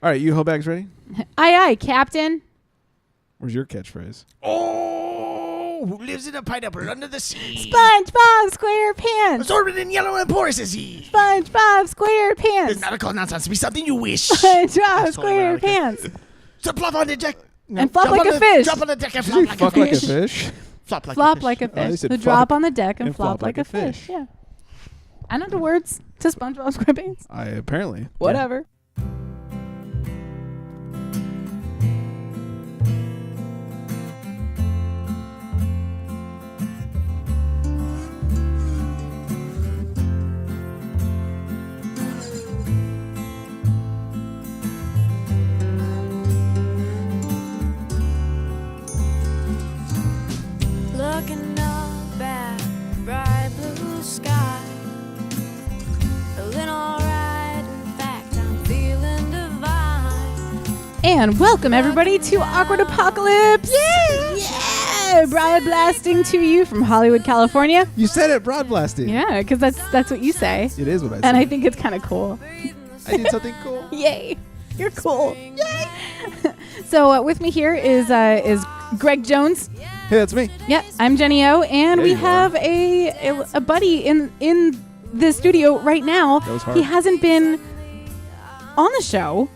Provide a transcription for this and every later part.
All right, you hoe bags ready? Aye, Captain. Where's your catchphrase? Oh, who lives in a pineapple under the sea? SpongeBob SquarePants. Absorbed in yellow and porous as he. SpongeBob SquarePants. It's not a call nonsense. Be something you wish. SpongeBob totally what I SquarePants. So flop on the deck. No, And flop jump like on a the- fish. Drop on the deck and Did flop you like fuck a like a fish. fish? Flop like Flop a fish. like a Oh, you fish. said The fuck drop on the deck and and flop like a fish. Yeah. I know the words to SpongeBob SquarePants. Apparently. Whatever. Looking up at bright blue sky, feeling alright. In fact, I'm feeling divine. And welcome everybody to Awkward Apocalypse. Yeah! Broadcasting to you from Hollywood, California. You said it, broadblasting. Yeah, because that's what you say. It is what I said. And I think it's kind of cool. I did something cool. Yay! You're cool. Yay! So with me here is Greg Jones. Hey, that's me. Yeah, I'm Jenny O, and There we you have a buddy in the studio right now. That was hard. He hasn't been on the show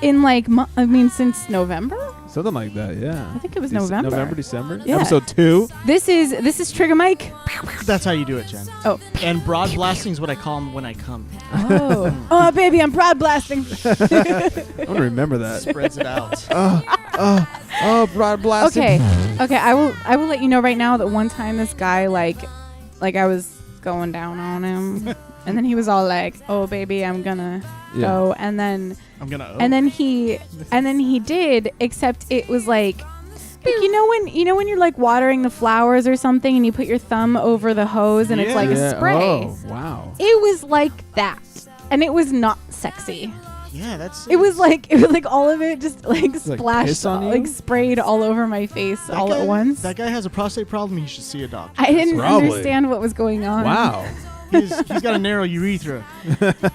in since November. Something like that, yeah. I think it was November. November, December? Yeah. Episode 2. This is Trigger Mike. That's how you do it, Jen. Oh. And broad blasting is what I call them when I come. Oh, baby, I'm broad blasting. I want to remember that. Spreads it out. Oh, broadblasting. Okay. I will let you know right now that one time this guy like I was going down on him, and then he was all like, "Oh, baby, I'm gonna go," and then I'm gonna. and then he did, except it was like you know when you're like watering the flowers or something, and you put your thumb over the hose, and it's like a spray. Oh, wow. It was like that, and it was not sexy. Yeah, that's. It was like all of it just like like splashed, piss on you? like sprayed all over my face that all guy, at once. That guy has a prostate problem. He should see a doctor. I didn't Probably. understand what was going on. Wow. He's got a narrow urethra.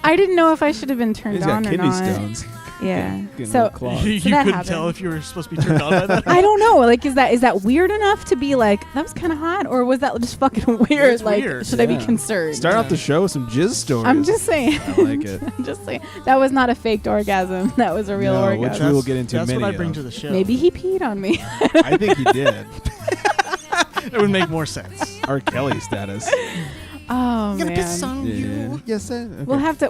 I didn't know if I should have been turned He's on got or kidney not. stones. Yeah. Getting So all clogged. You that couldn't happened. tell if you were supposed to be turned on by that. I don't know. Like, is that weird enough to be like that was kind of hot, or was that just fucking weird? It's like, weird. should I be Yeah. concerned? Start off the show with some jizz stories. I'm just saying. I like it. I'm just saying. That was not a faked orgasm. That was a real No, orgasm. which we will get into That's many what I bring of. to the show. Maybe he peed on me. I think he did. it would make more sense. R. Kelly status. Oh I'm gonna piss man. on Yeah. you. Yes, sir. Okay. We'll have to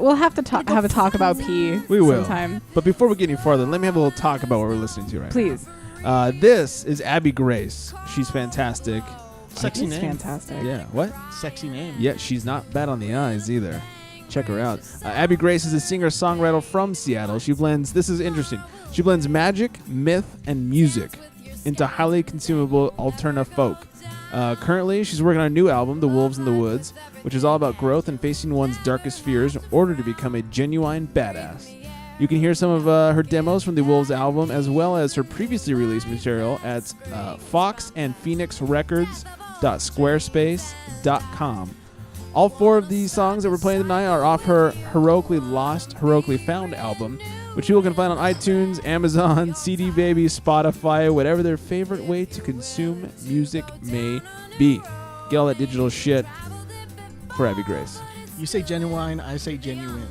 have a talk about pee. We will. sometime. But before we get any farther, let me have a little talk about what we're listening to right Please. now. This is Abby Grace. She's fantastic. Sexy It's name. fantastic. Yeah. What? Sexy name. Yeah, she's not bad on the eyes either. Check her out. Abby Grace is a singer-songwriter from Seattle. She blends, this is interesting, she blends magic, myth, and music into highly consumable alternative folk. Currently, she's working on a new album, The Wolves in the Woods, which is all about growth and facing one's darkest fears in order to become a genuine badass. You can hear some of her demos from the Wolves album, as well as her previously released material at foxandphoenixrecords.squarespace.com. All 4 of these songs that we're playing tonight are off her Heroically Lost, Heroically Found album, which people can find on iTunes, Amazon, CD Baby, Spotify, whatever their favorite way to consume music may be. Get all that digital shit for Abby Grace. You say genuine. I say genuine.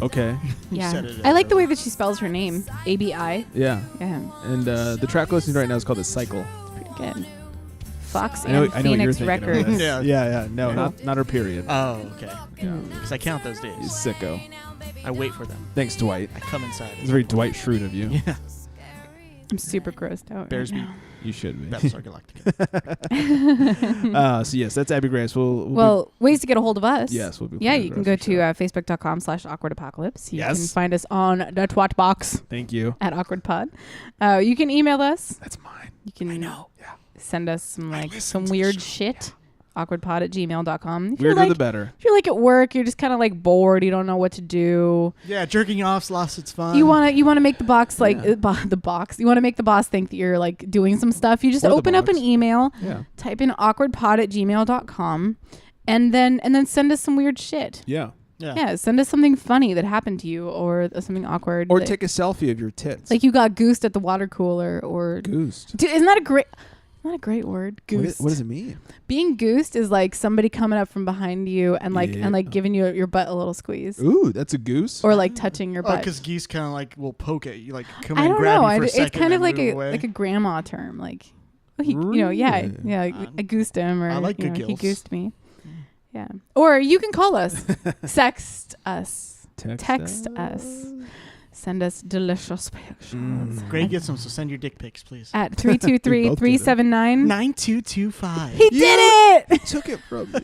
Okay. You Yeah. said it I like the earlier. way that she spells her name. ABI. Yeah. Yeah. And the track we're listening to right now is called The Cycle. Pretty good. Fox I know and what you're Phoenix thinking of. Records. Yeah. Yeah. No, Cool. not her period. Oh, okay. Yeah. Because I count those He's days. sicko. I wait for them. Thanks, Dwight. I come inside. It's very Dwight Schrute of you. Yeah. I'm super grossed out. Bears right beat. now. You should be. Battlestar Galactica. So yes, that's Abby Grace. We'll Well, ways to get a hold of us. Yes, we'll be Yeah, playing you the can go rest of the to show. facebook.com/awkwardapocalypse. You Yes. can find us on the twat box Thank you. at awkwardpod. You can email us. That's mine. You can Yeah. send us some listen to the weird show. shit. awkwardpod@gmail.com. If Weirder you're the better. If you're like at work, you're just kind of like bored, you don't know what to do. Yeah, jerking off's lost its fun. You wanna make the box like Yeah. the box. You wanna make the boss think that you're like doing some stuff. You just Or the open up an box. email, Yeah. type in awkwardpod@gmail.com, and then send us some weird shit. Yeah. Yeah, send us something funny that happened to you or something awkward. Or that- take a selfie of your tits. like you got goosed at the water cooler or goosed. Dude, isn't that a great not a great word? Goosed. What does it mean? Being goosed is like somebody coming up from behind you and like Yeah. giving you your butt a little squeeze. Ooh, that's a goose. Or like touching your Oh, butt. because geese kind of like will poke at you, like come I and don't grab know. you for a second. It's kind of and like move a away. like a grandma term. Like, well, he, like, I goosed him, or I like he good gills. goosed me. Yeah. Or you can call us, sext us, text us, send us delicious pictures Greg gets them, so send your dick pics, please. at 323-379. 9225. He did it! Took it from me.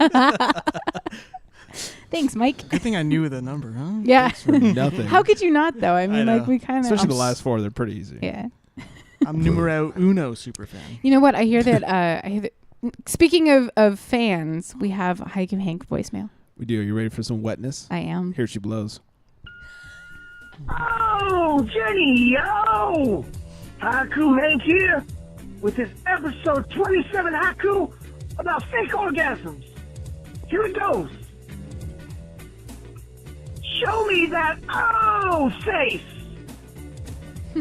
Thanks, Mike. Good thing I knew the number, huh? Yeah. For nothing. How could you not, though? I mean, like, know. we kind of... Especially the last four, they're pretty easy. Yeah. I'm numero uno super fan. You know what? I hear that... Speaking of fans, we have a Haiku Hank voicemail. We do. Are you ready for some wetness? I am. Here she blows. Oh, Jenny, yo! Haku Hank here with this episode 27 Haku about fake orgasms. Here it goes. Show me that face.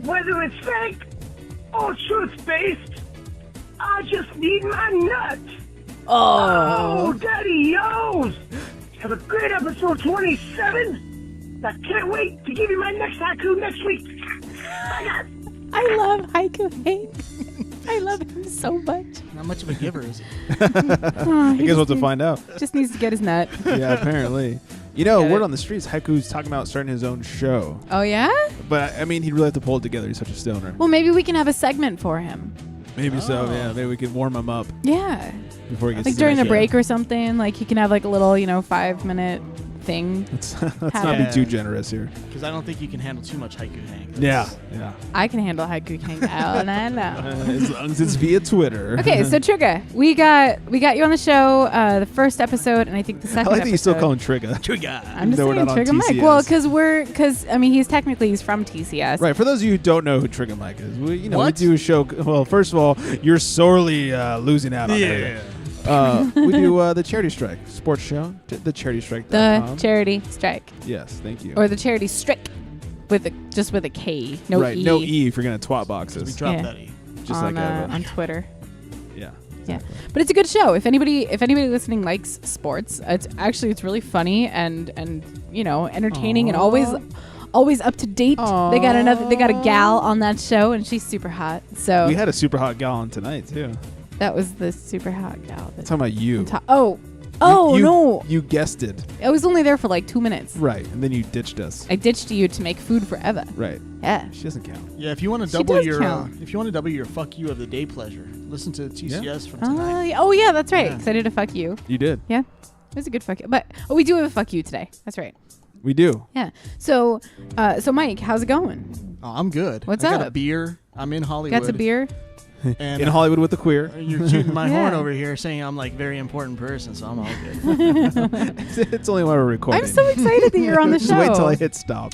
Whether it's fake or truth-based, I just need my nut. Oh, Daddy Yo's! Have a great episode 27. I can't wait to give you my next Haku next week. Bye, guys. I love Haiku Hank. I love him so much. Not much of a giver, is he? Oh, I guess we'll have to find out. Just needs to get his nut. Yeah, apparently. You know, Get word it. on the streets, Haiku's talking about starting his own show. Oh, yeah? But, I mean, he'd really have to pull it together. He's such a stoner. Well, maybe we can have a segment for him. Maybe so, yeah. Maybe we can warm him up Yeah. before he gets Like to during the a break or something. Like he can have like a little, 5-minute thing. Let's not Yeah. be too generous here. Because I don't think you can handle too much haiku, Hank. Yeah, That's- yeah. I can handle Haiku Hank all night long. As long as it's via Twitter. Okay, so Trigga, we got you on the show, the first episode, and I think the I second like that you still episode. call him Trigger. Trigger. I'm just No, we're saying not on Trigga Mike. TCS. Well, because I mean, he's from TCS. Right, for those of you who don't know who Trigger Mike is, we What? do a show. Well, first of all, you're sorely losing out on Yeah. that. We do the Charity Strike sports show, the charitystrike.com. The charity strike, Yes, thank you. or the charity strike, with a K, no right, E. no E if you're gonna twat We boxes. dropped Yeah. that E. Just on, like on Twitter. yeah. Yeah, but it's a good show. If anybody listening likes sports, it's really funny and entertaining and always up to date. They got a gal on that show and she's super hot. So We had a super hot gal on tonight too. that was the super hot gal. I'm talking about you. Oh no! You guessed it. I was only there for like 2 minutes. Right, and then you ditched us. I ditched you to make food for Eva. Right. Yeah. She doesn't count. Yeah, if you want to She double does your count. fuck you of the day pleasure, listen to TCS from tonight. Oh yeah, that's right. Yeah. Because I did a fuck you. You did. Yeah, it was a good fuck you. But we do have a fuck you today. That's right. We do. Yeah. So Mike, how's it going? Oh, I'm good. What's I got a up? beer. I'm in Hollywood. Got some beer? And In Hollywood with the queer. You're shooting my horn Yeah. over here, saying I'm like very important person, so I'm all good. It's only when we're recording. I'm so excited that you're on the show. Just wait till I hit stop.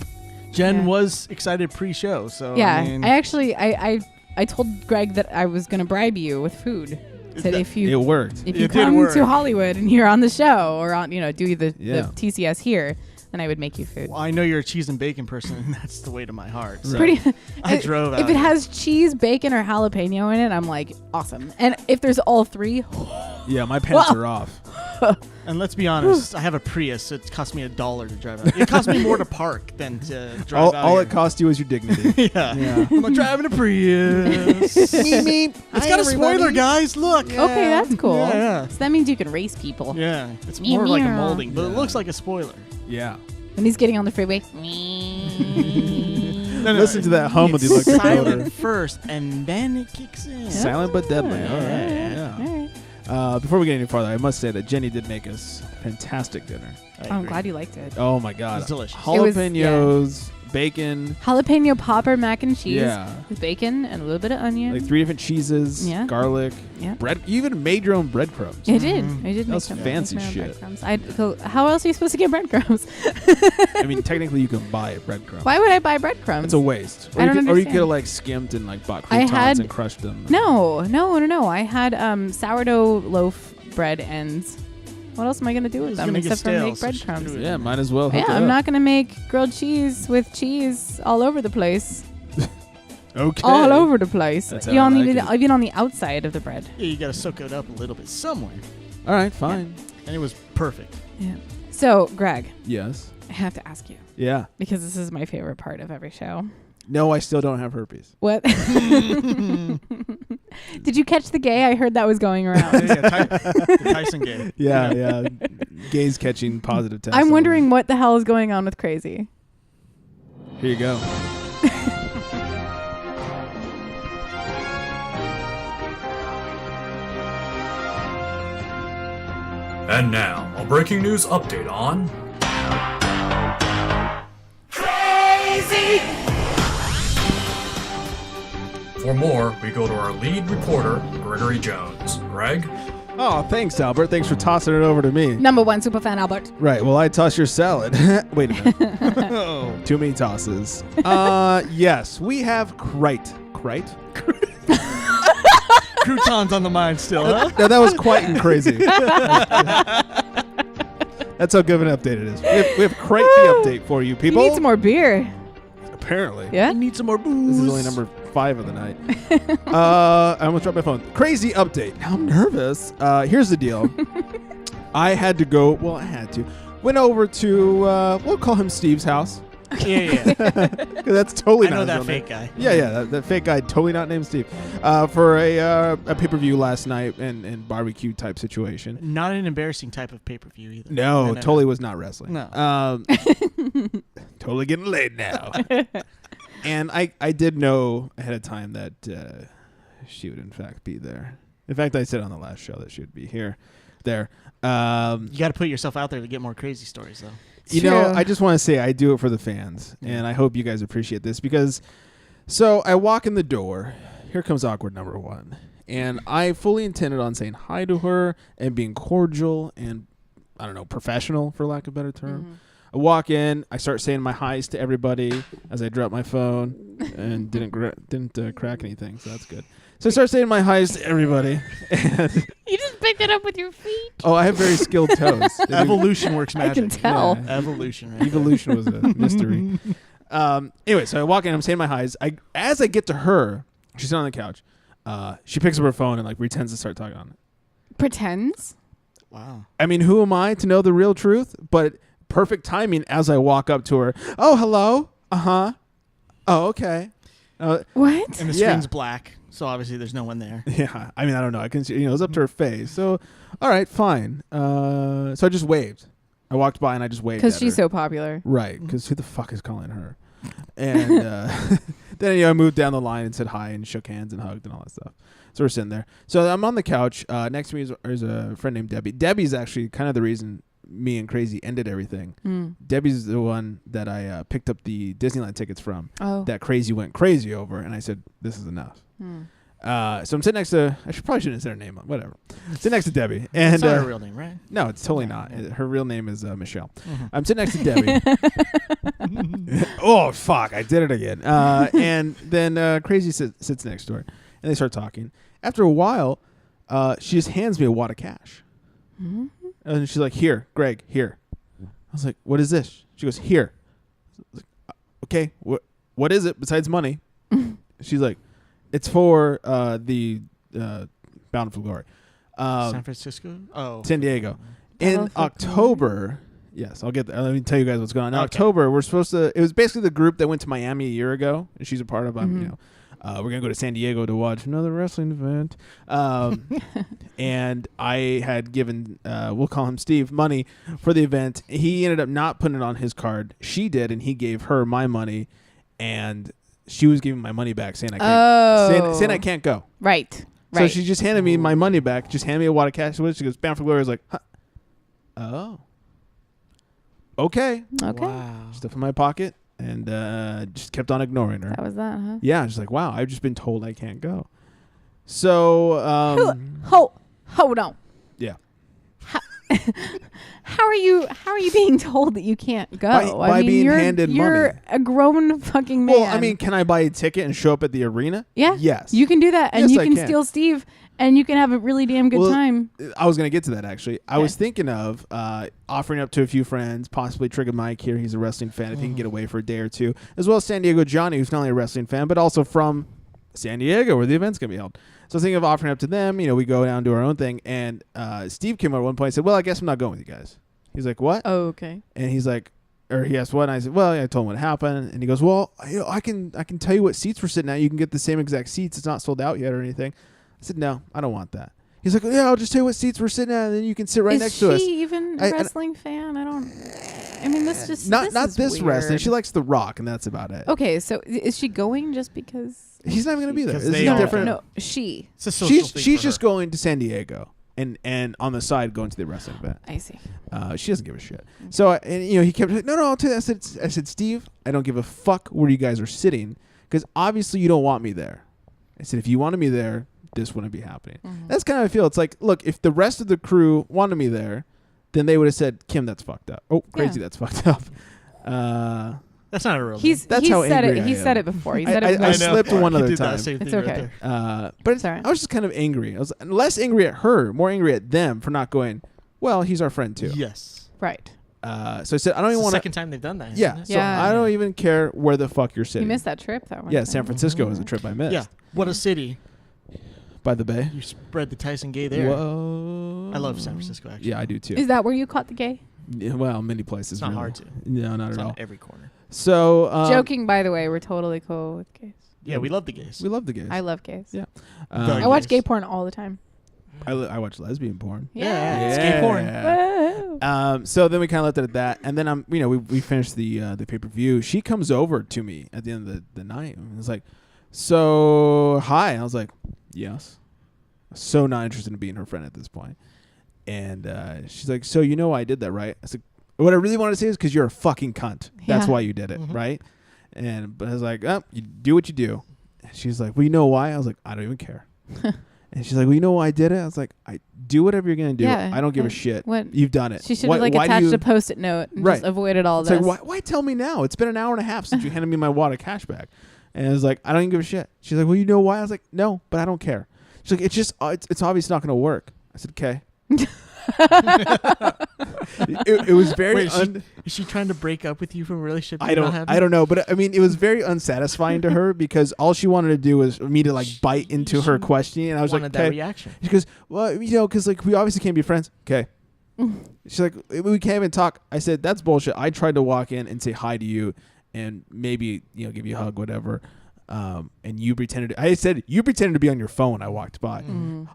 Jen Yeah. was excited pre-show, so Yeah, I mean, I actually I told Greg that I was gonna bribe you with food. Said that- if It you worked. if you It did come work. to Hollywood and you're on the show or on do the Yeah. TCS here, then I would make you food. well, I know you're a cheese and bacon person, and that's the way to my heart. So Pretty. I drove out If it here. has cheese, bacon, or jalapeno in it, I'm like awesome. And if there's all three, Yeah, my pants Wow. are off. And let's be honest, I have a Prius, so it cost me $1 to drive out. It cost me more to park than to drive out All here. it cost you was your dignity. Yeah. Yeah. I'm driving a Prius. It's got a spoiler, guys. Look. okay, that's cool. Yeah, yeah. So that means you can race people. Yeah, it's Meow, more like a meow. molding, but it Yeah. looks like a spoiler. Yeah. When he's getting on the freeway. No, Listen to that hum of the it's electric silent motor. first, and then it kicks in. Silent but deadly. All right. All Yeah. right. Before we get any farther, I must say that Jenny did make us fantastic dinner. I I'm agree. glad you liked it. Oh my God. It's delicious. It was- Jalapenos, bacon. Jalapeno popper mac and cheese Yeah. with bacon and a little bit of onion. Like 3 different cheeses, Yeah. garlic, Yeah. bread. You even made your own breadcrumbs. I did. I did That make was some fancy make my own shit. breadcrumbs. How else are you supposed to get breadcrumbs? I mean, technically, you can buy a breadcrumb. Why would I buy breadcrumbs? It's a waste. I don't Or you understand. could have like skimmed and like bought I croutons had- and crushed them. No. I had sourdough loaf bread ends. What else am I gonna do with It's them gonna get except for stale, make so breadcrumbs? screw it. Yeah, might as well. hook Yeah, it I'm up. not gonna make grilled cheese with cheese all over the place, Okay. all over the place. That's You how I all need like it it. even on the outside of the bread. Yeah, you gotta soak it up a little bit somewhere. All right, fine. And it was perfect. Yeah. So, Greg, Yes. I have to ask you Yeah. because this is my favorite part of every show. No, I still don't have herpes. What? Did you catch the gay? I heard that was going around. The Tyson game. Yeah, yeah. Gays catching positive tests. I'm wondering what the hell is going on with Crazy. Here you go. And now, a breaking news update on Crazy! For more, we go to our lead reporter, Gregory Jones. Greg? Oh, thanks, Albert. Thanks for tossing it over to me. Number one superfan Albert. Right. Well, I toss your salad. Wait a minute. Too many tosses. Yes, we have Crite. Crite? Croutons on the mind still, huh? No, that was quite and crazy. That's how good of an update it is. We have Crite the update for you, You people. need some more beer. Apparently. Yeah? I need some more booze. This is only number 5 of the night. I almost dropped my phone. Crazy update. Now I'm nervous. Here's the deal. I had to go. Well, I had to. Went over to, we'll call him Steve's house. Yeah. That's totally I not know his that real name. fake guy. Yeah, that fake guy, totally not named Steve. For a pay-per-view last night and barbecue type situation. Not an embarrassing type of pay-per-view either. No, totally was not wrestling. No. Totally getting laid now. And I did know ahead of time that she would in fact be there. In fact, I said on the last show that she would be there. You got to put yourself out there to get more crazy stories, though. You know, True. I just want to say I do it for the fans, and I hope you guys appreciate this because, so I walk in the door. Here comes awkward number 1, and I fully intended on saying hi to her and being cordial and, I don't know, professional for lack of a better term. I walk in, I start saying my highs to everybody as I drop my phone and didn't crack anything, so that's good. So I start saying my highs to everybody. And You just picked it up with your feet. oh, I have very skilled toes. Evolution works I magic. can tell. Yeah. Evolution, right? Evolution was a mystery. Anyway, so I walk in, I'm saying my highs. As I get to her, she's sitting on the couch. She picks up her phone and like pretends to start talking on it. Pretends? Wow. I mean, who am I to know the real truth? But perfect timing as I walk up to her. Oh, hello. Oh, okay. What? And the Yeah. screen's black, so obviously there's no one there. Yeah, I mean, I don't know. I can see, it was up to her face. So, all right, fine. So I just waved. I walked by and I just waved. Because at she's her. so popular. Right, because who the fuck is calling her? And then I moved down the line and said hi and shook hands and hugged and all that stuff. So we're sitting there. So I'm on the couch. Next to me is a friend named Debbie. Debbie's actually kind of the reason me and Crazy ended everything. Debbie's the one that I picked up the Disneyland tickets from. Oh. That Crazy went crazy over, and I said, "This is enough." So I'm sitting next to. Probably shouldn't say her name. Whatever. Sit next to Debbie, and It's not her real name, right? no, it's totally not. Her real name is Michelle. I'm sitting next to Debbie. Oh, fuck. I did it again. And then Crazy sits next to her. And they start talking. After a while, she just hands me a wad of cash. And she's like, here, Greg, here. I was like, what is this? She goes, here. I was like, okay, what is it besides money? She's like, it's for the Bountiful Glory. San Francisco? Oh. San Diego. In Bountiful October, yes, I'll get there. Let me tell you guys what's going on. In Okay. October, we're supposed to, it was basically the group that went to Miami a year ago, and she's a part of, we're going to go to San Diego to watch another wrestling event. And I had given, we'll call him Steve, money for the event. He ended up not putting it on his card. She did, and he gave her my money, and she was giving my money back, saying I can't, saying I can't go. Right. So she just handed me my money back, just handed me a wad of cash. She goes, Bound for Glory. I was like, huh. Oh. Okay. Okay. Wow. Stuff in my pocket, and just kept on ignoring her. That was that, huh? Yeah, just like, wow, I've just been told I can't go. So, Hold on. yeah. How are you being told that you can't go? By being handed you're money. a grown fucking man. Well, I mean, can I buy a ticket and show up at the arena? yeah. Yes. You can do that, and Yes, you I can can. steal Steve And you can have a really damn good Well, time. I was gonna get to that actually. I Okay. was thinking of offering up to a few friends, possibly Trigger Mike here. He's a wrestling fan. If he can get away for a day or two, as well as San Diego Johnny, who's not only a wrestling fan but also from San Diego, where the event's gonna be held. So I was thinking of offering up to them. We go down do our own thing. And Steve came over at one point and said, "Well, I guess I'm not going with you guys." He's like, "What?" Oh, okay. And he's like, or he asked what, and I said, "Well, yeah, I told him what happened." And he goes, "Well, I can tell you what seats we're sitting at. You can get the same exact seats. It's not sold out yet or anything." I said, "No, I don't want that." He's like, "Yeah, I'll just tell you what seats we're sitting at, and then you can sit right Is next to us." she even a I- wrestling fan? I don't. I mean, this just Not is this weird. wrestling. She likes The Rock, and that's about it. Okay, so is she going just because? He's not even gonna be there. 'Cause This they is are- different. No, she. It's a social thing She's for just her. going to San Diego, and on the side going to the wrestling event. I see. She doesn't give a shit. So he kept like, no, I'll tell you. I said, Steve, I don't give a fuck where you guys are sitting because obviously you don't want me there. I said, if you wanted me there, this wouldn't be happening. That's kind of how I feel. It's like, look, if the rest of the crew wanted me there, then they would have said, Kim, that's fucked up. Oh, crazy, Yeah. that's fucked up. That's not a real. That's how said angry it. I He am. said it before. He said I it. know. once. slipped one He other did time. That same It's thing right okay. there. But it's, all right. I was just kind of angry. I was less angry at her, more angry at them for not going, well, he's our friend too. Yes. Right. So I said, I don't It's even the want to. second time they've done that. Yeah. isn't it? So Yeah. I don't even care where the fuck you're You sitting. missed that trip that one. Yeah, time. San Francisco was a trip I missed. Yeah. What a city. By the bay. You spread the Tyson gay there. Whoa. I love San Francisco, actually. Yeah, I do too. Is that where you caught the gay? Yeah, well, many places. It's not really. hard to. No, not It's at on all. every corner. So Joking, by the way, we're totally cool with gays. Yeah, we love the gays. We love the gays. I love gays. Yeah. Dug I watch gays. gay porn all the time. I watch lesbian porn. Yeah, it's gay porn. Whoa. So then we kind of left it at that, and then we finished the pay per view. She comes over to me at the end of the night and was like, "So hi," and I was like, "Yes." So not interested in being her friend at this point, and she's like, "So you know why I did that, right?" I said, "What I really wanted to say is because you're a fucking cunt. That's Yeah. why you did it, Mhm. right?" But I was like, "Oh, you do what you do." And she's like, "Well, you know why?" I was like, "I don't even care." And she's like, "Well, you know why I did it?" I was like, "I do whatever you're gonna do. Yeah, I don't give a like, shit. what- You've done it. She should Why- have like why do attached you- a post-it note and Right. just avoided all It's this. like, why tell me now? It's been an hour and a half since you handed me my wad of cash back. And I was like, I don't even give a shit. She's like, well, you know why? I was like, no, but I don't care. She's like, it's just, it's obviously not going to work. I said, okay. it was very, Wait, is she trying to break up with you from a relationship? I don't know, but I mean, it was very unsatisfying to her because all she wanted to do was me to like bite into her questioning. And I was like, wanted that okay. reaction. She goes, well, because like we obviously can't be friends. Okay. She's like, we can't even talk. I said, that's bullshit. I tried to walk in and say hi to you and maybe, give you a hug, whatever. And you pretended. I said, you pretended to be on your phone when I walked by.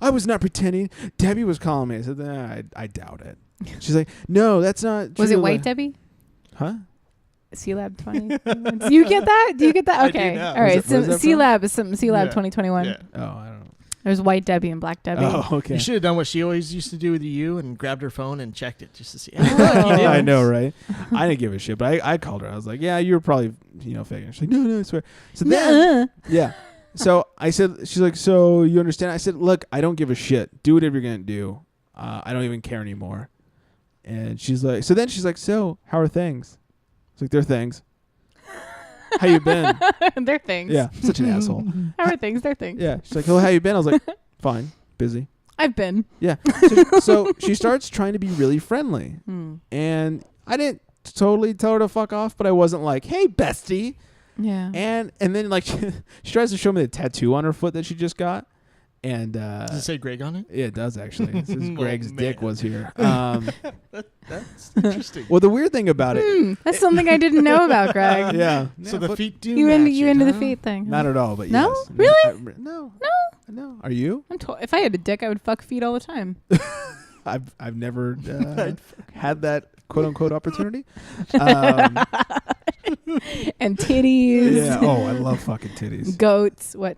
I was not pretending. Debbie was calling me. I said, I doubt it. She's like, no, that's not true. Was it White Debbie? Huh? C-Lab 20. Do you get that? Do you get that? I do Okay. now. All right. Where's that from? C-Lab is something. C-Lab Yeah. 2021. Yeah. Oh, I don't know. There's White Debbie and Black Debbie. Oh, okay. You should have done what she always used to do with you and grabbed her phone and checked it just to see. Oh. I know, right? I didn't give a shit, but I called her. I was like, yeah, you were probably, faking. She's like, no, I swear. So then, Nuh-uh. yeah. So I said, she's like, so you understand? I said, look, I don't give a shit. Do whatever you're going to do. I don't even care anymore. And she's like, so how are things? It's like, they're things. How you been? They're things. Yeah, such an asshole. How are things? They're things. Yeah. She's like, oh, how you been? I was like, fine, busy. I've been. Yeah. So she starts trying to be really friendly. And I didn't totally tell her to fuck off, but I wasn't like, hey, bestie. Yeah. And then like she tries to show me the tattoo on her foot that she just got. And Does it say Greg on it? yeah, it does actually. It says Oh, Greg's dick man. was here. That's interesting. Well, the weird thing about it, That's something I didn't know about, Greg. yeah. So the feet do You match into it, the huh? feet thing? Not at all, but No? yes. Really? No. Are you? If I had a dick, I would fuck feet all the time. I've never had that quote unquote opportunity. Um, And titties. yeah. Oh, I love fucking titties. Goats. What?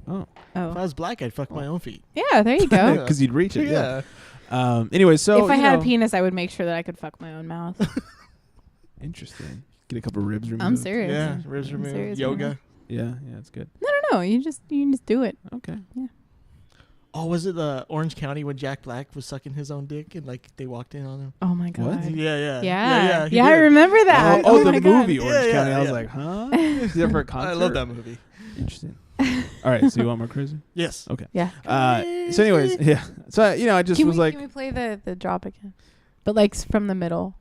Oh, If I Oh. was black, I'd fuck my own feet. Yeah, there you go. because you'd reach it. Yeah. Anyway, so if I you had know, a penis, I would make sure that I could fuck my own mouth. interesting. Get a couple ribs removed. I'm serious. Yeah, ribs I'm removed, serious, yoga. man. Yeah, it's good. No. You can just do it. Okay. Oh, was it Orange County when Jack Black was sucking his own dick and like they walked in on him? Oh my god. Yeah. Yeah. he I did. remember that. Oh, my the God. movie Orange Yeah, County. I was yeah. like, huh? Is that for a concert? I love that movie. Interesting. All right, so you want more crazy? Yes. Okay. Yeah. So anyways, yeah. So I just was like, can we play the drop again? But like from the middle.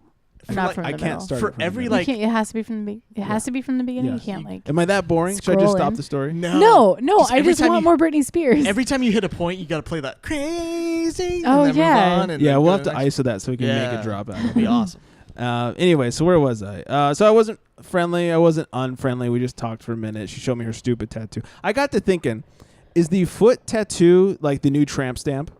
For Not like- from I the can't middle. start For it from the every, middle. like- You can't, it has to be from the it has to be from the beginning. Yes. You can't like Am I that boring? Should I just stop scrolling. the story? No, Just I every just time want you- more Britney Spears. Every time you hit a point, you got to play that crazy. Oh, and then yeah. Move on and Yeah, then we'll go have to the next- ISO that so we can make it drop out. That'd be awesome. Anyway, so where was I? So I wasn't friendly. I wasn't unfriendly. We just talked for a minute. She showed me her stupid tattoo. I got to thinking, is the foot tattoo like the new tramp stamp?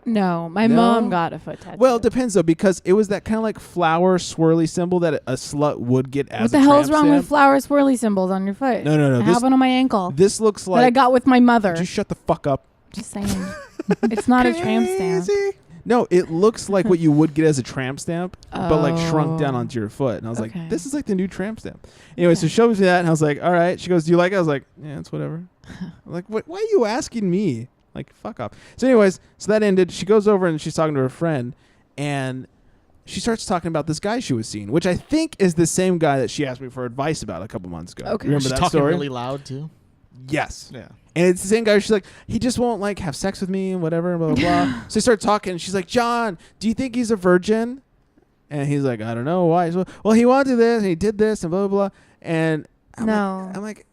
No, my No? mom got a foot tattoo. Well, it depends though, because it was that kind of like flower swirly symbol that a slut would get as what the a hell tramp is wrong stamp. with flower swirly symbols on your foot? No. I have one on my ankle This looks that I like. got with my mother. Just shut the fuck up. Just saying, it's not a tramp stamp. Crazy. No, it looks like what you would get as a tramp stamp, but like shrunk down Oh. onto your foot. And I was Okay. like, this is like the new tramp stamp. Anyway, so she shows me that, and I was like, all right. She goes, do you like it? I was like, yeah, it's whatever. I'm like, what? Why are you asking me? Like, fuck off. So anyways, so that ended. She goes over and she's talking to her friend, and she starts talking about this guy she was seeing, which I think is the same guy that she asked me for advice about a couple months ago. Okay. Remember She's that talking story? really loud too. Yes. Yeah. And it's the same guy. She's like, he just won't like have sex with me and whatever, blah, blah, blah. So they start talking. And she's like, John, do you think he's a virgin? And he's like, I don't know why. So, well, he wanted this and he did this and blah, blah, blah. And No. I'm like,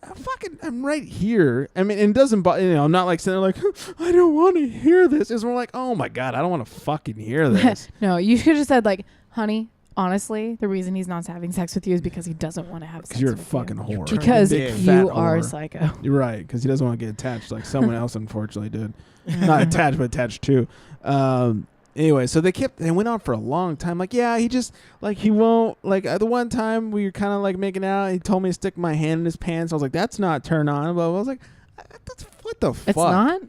I'm right here. I mean, and it doesn't, I'm not like sitting there like, I don't want to hear this. It's more like, oh my God, I don't want to fucking hear this. No, you should have said like, honey, honestly, the reason he's not having sex with you is because he doesn't want to have sex Because you're a with fucking you. whore. Because Big, you fat are whore. psycho. You're right, because he doesn't want to get attached like someone else unfortunately did. Not attached, but attached too. Anyway, so they went on for a long time. Like, yeah, he just, like, he won't, like, the one time we were kind of, like, making out, he told me to stick my hand in his pants. I was like, that's not turn on. But I was like, that's, what the fuck? It's not?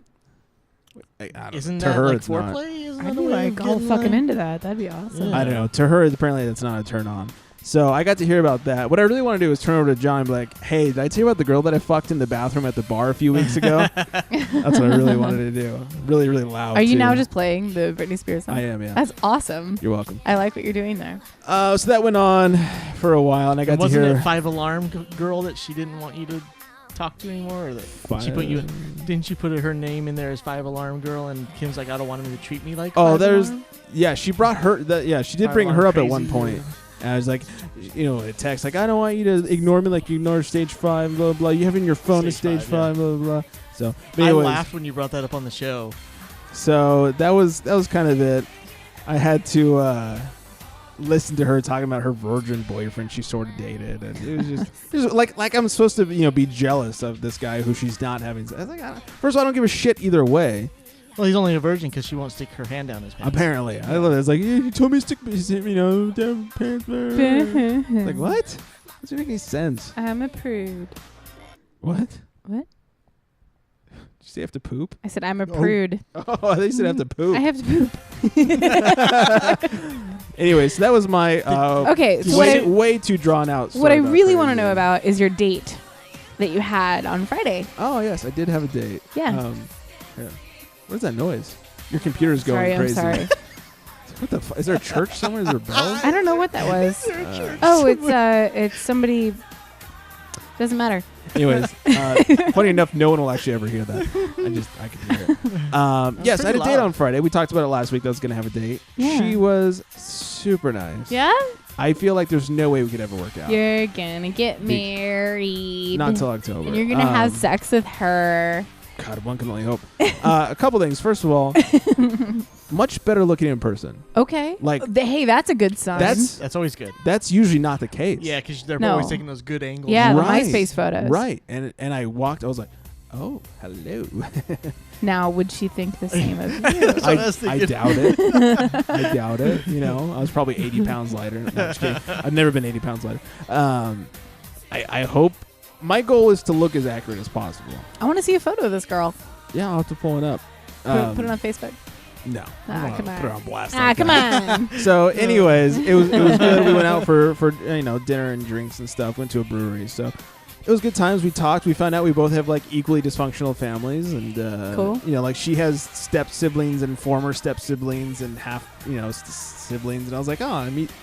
I don't Isn't know. To that her, like it's not. foreplay? Isn't I'd that be a way like of all getting, fucking like- into that. That'd be awesome. Yeah. I don't know. To her, apparently, that's not a turn on. So I got to hear about that. What I really want to do is turn over to John and be like, hey, did I tell you about the girl that I fucked in the bathroom at the bar a few weeks ago? That's what I really wanted to do. Really, really loud. Are you too. now just playing the Britney Spears song? I am, yeah. That's awesome. You're welcome. I like what you're doing there. So that went on for a while, and I got And to wasn't hear. it 5 Alarm Girl that she didn't want you to talk to anymore? Or that she put you? Didn't she put her name in there as 5 Alarm Girl? And Kim's like, I don't want him to treat me like. Oh, 5 there's. Alarm? Yeah, she brought her. Yeah, she did 5 bring Alarm her up at Crazy one point. or- And I was like, a text like, I don't want you to ignore me like you ignore stage 5, blah, blah. You have in your phone to Stage stage 5, five, blah, blah, blah. So, but I anyways, laughed when you brought that up on the show. so that was kind of it. I had to listen to her talking about her virgin boyfriend she sort of dated, and it was like I'm supposed to be jealous of this guy who she's not having. I was like, first of all, I don't give a shit either way. Well, he's only a virgin because she won't stick her hand down his pants. Apparently, I love it. It's like you told me to stick, down pants. Like what? Doesn't make any sense. I'm a prude. What? What? Did you say you have to poop? I said I'm a prude. Oh, I thought you said have to poop. I have to poop. Anyway, so that was my Okay, so way too drawn out. what I story about really want to crazy. know about is your date that you had on Friday. Oh yes, I did have a date. Yeah. Yeah. What is that noise? Your computer's going Sorry, crazy. I'm sorry. What the fuck? Is there a church somewhere? Is there bells? I don't know what that was. Oh, it's somebody. Doesn't matter. Anyways, funny enough, no one will actually ever hear that. I could hear it. Yes, I had a pretty date loud. on Friday. We talked about it last week. I was going to have a date. Yeah. She was super nice. Yeah. I feel like there's no way we could ever work out. You're gonna get married. Not till October. And you're gonna have sex with her. God, one can only hope. A couple things. First of all, much better looking in person. Okay. Like, Hey, that's a good sign. That's always good. That's usually not the case. Yeah, because they're No. always taking those good angles. Yeah, the Right. MySpace photos. Right. And I walked. I was like, oh, hello. Now, would she think the same of you? That's what I was I thinking. doubt it. I doubt it. I was probably 80 pounds lighter. No, just kidding. I've never been 80 pounds lighter. I hope. My goal is to look as accurate as possible. I want to see a photo of this girl. Yeah, I'll have to pull it up. Put it on Facebook. No. Ah, I'm come gonna on. Put it on blast. Ah, like come that. on. So, anyways, it was good. We went out for dinner and drinks and stuff. Went to a brewery. So it was good times. We talked. We found out we both have like equally dysfunctional families, and Cool. like she has step siblings and former step siblings and half siblings. And I was like, oh,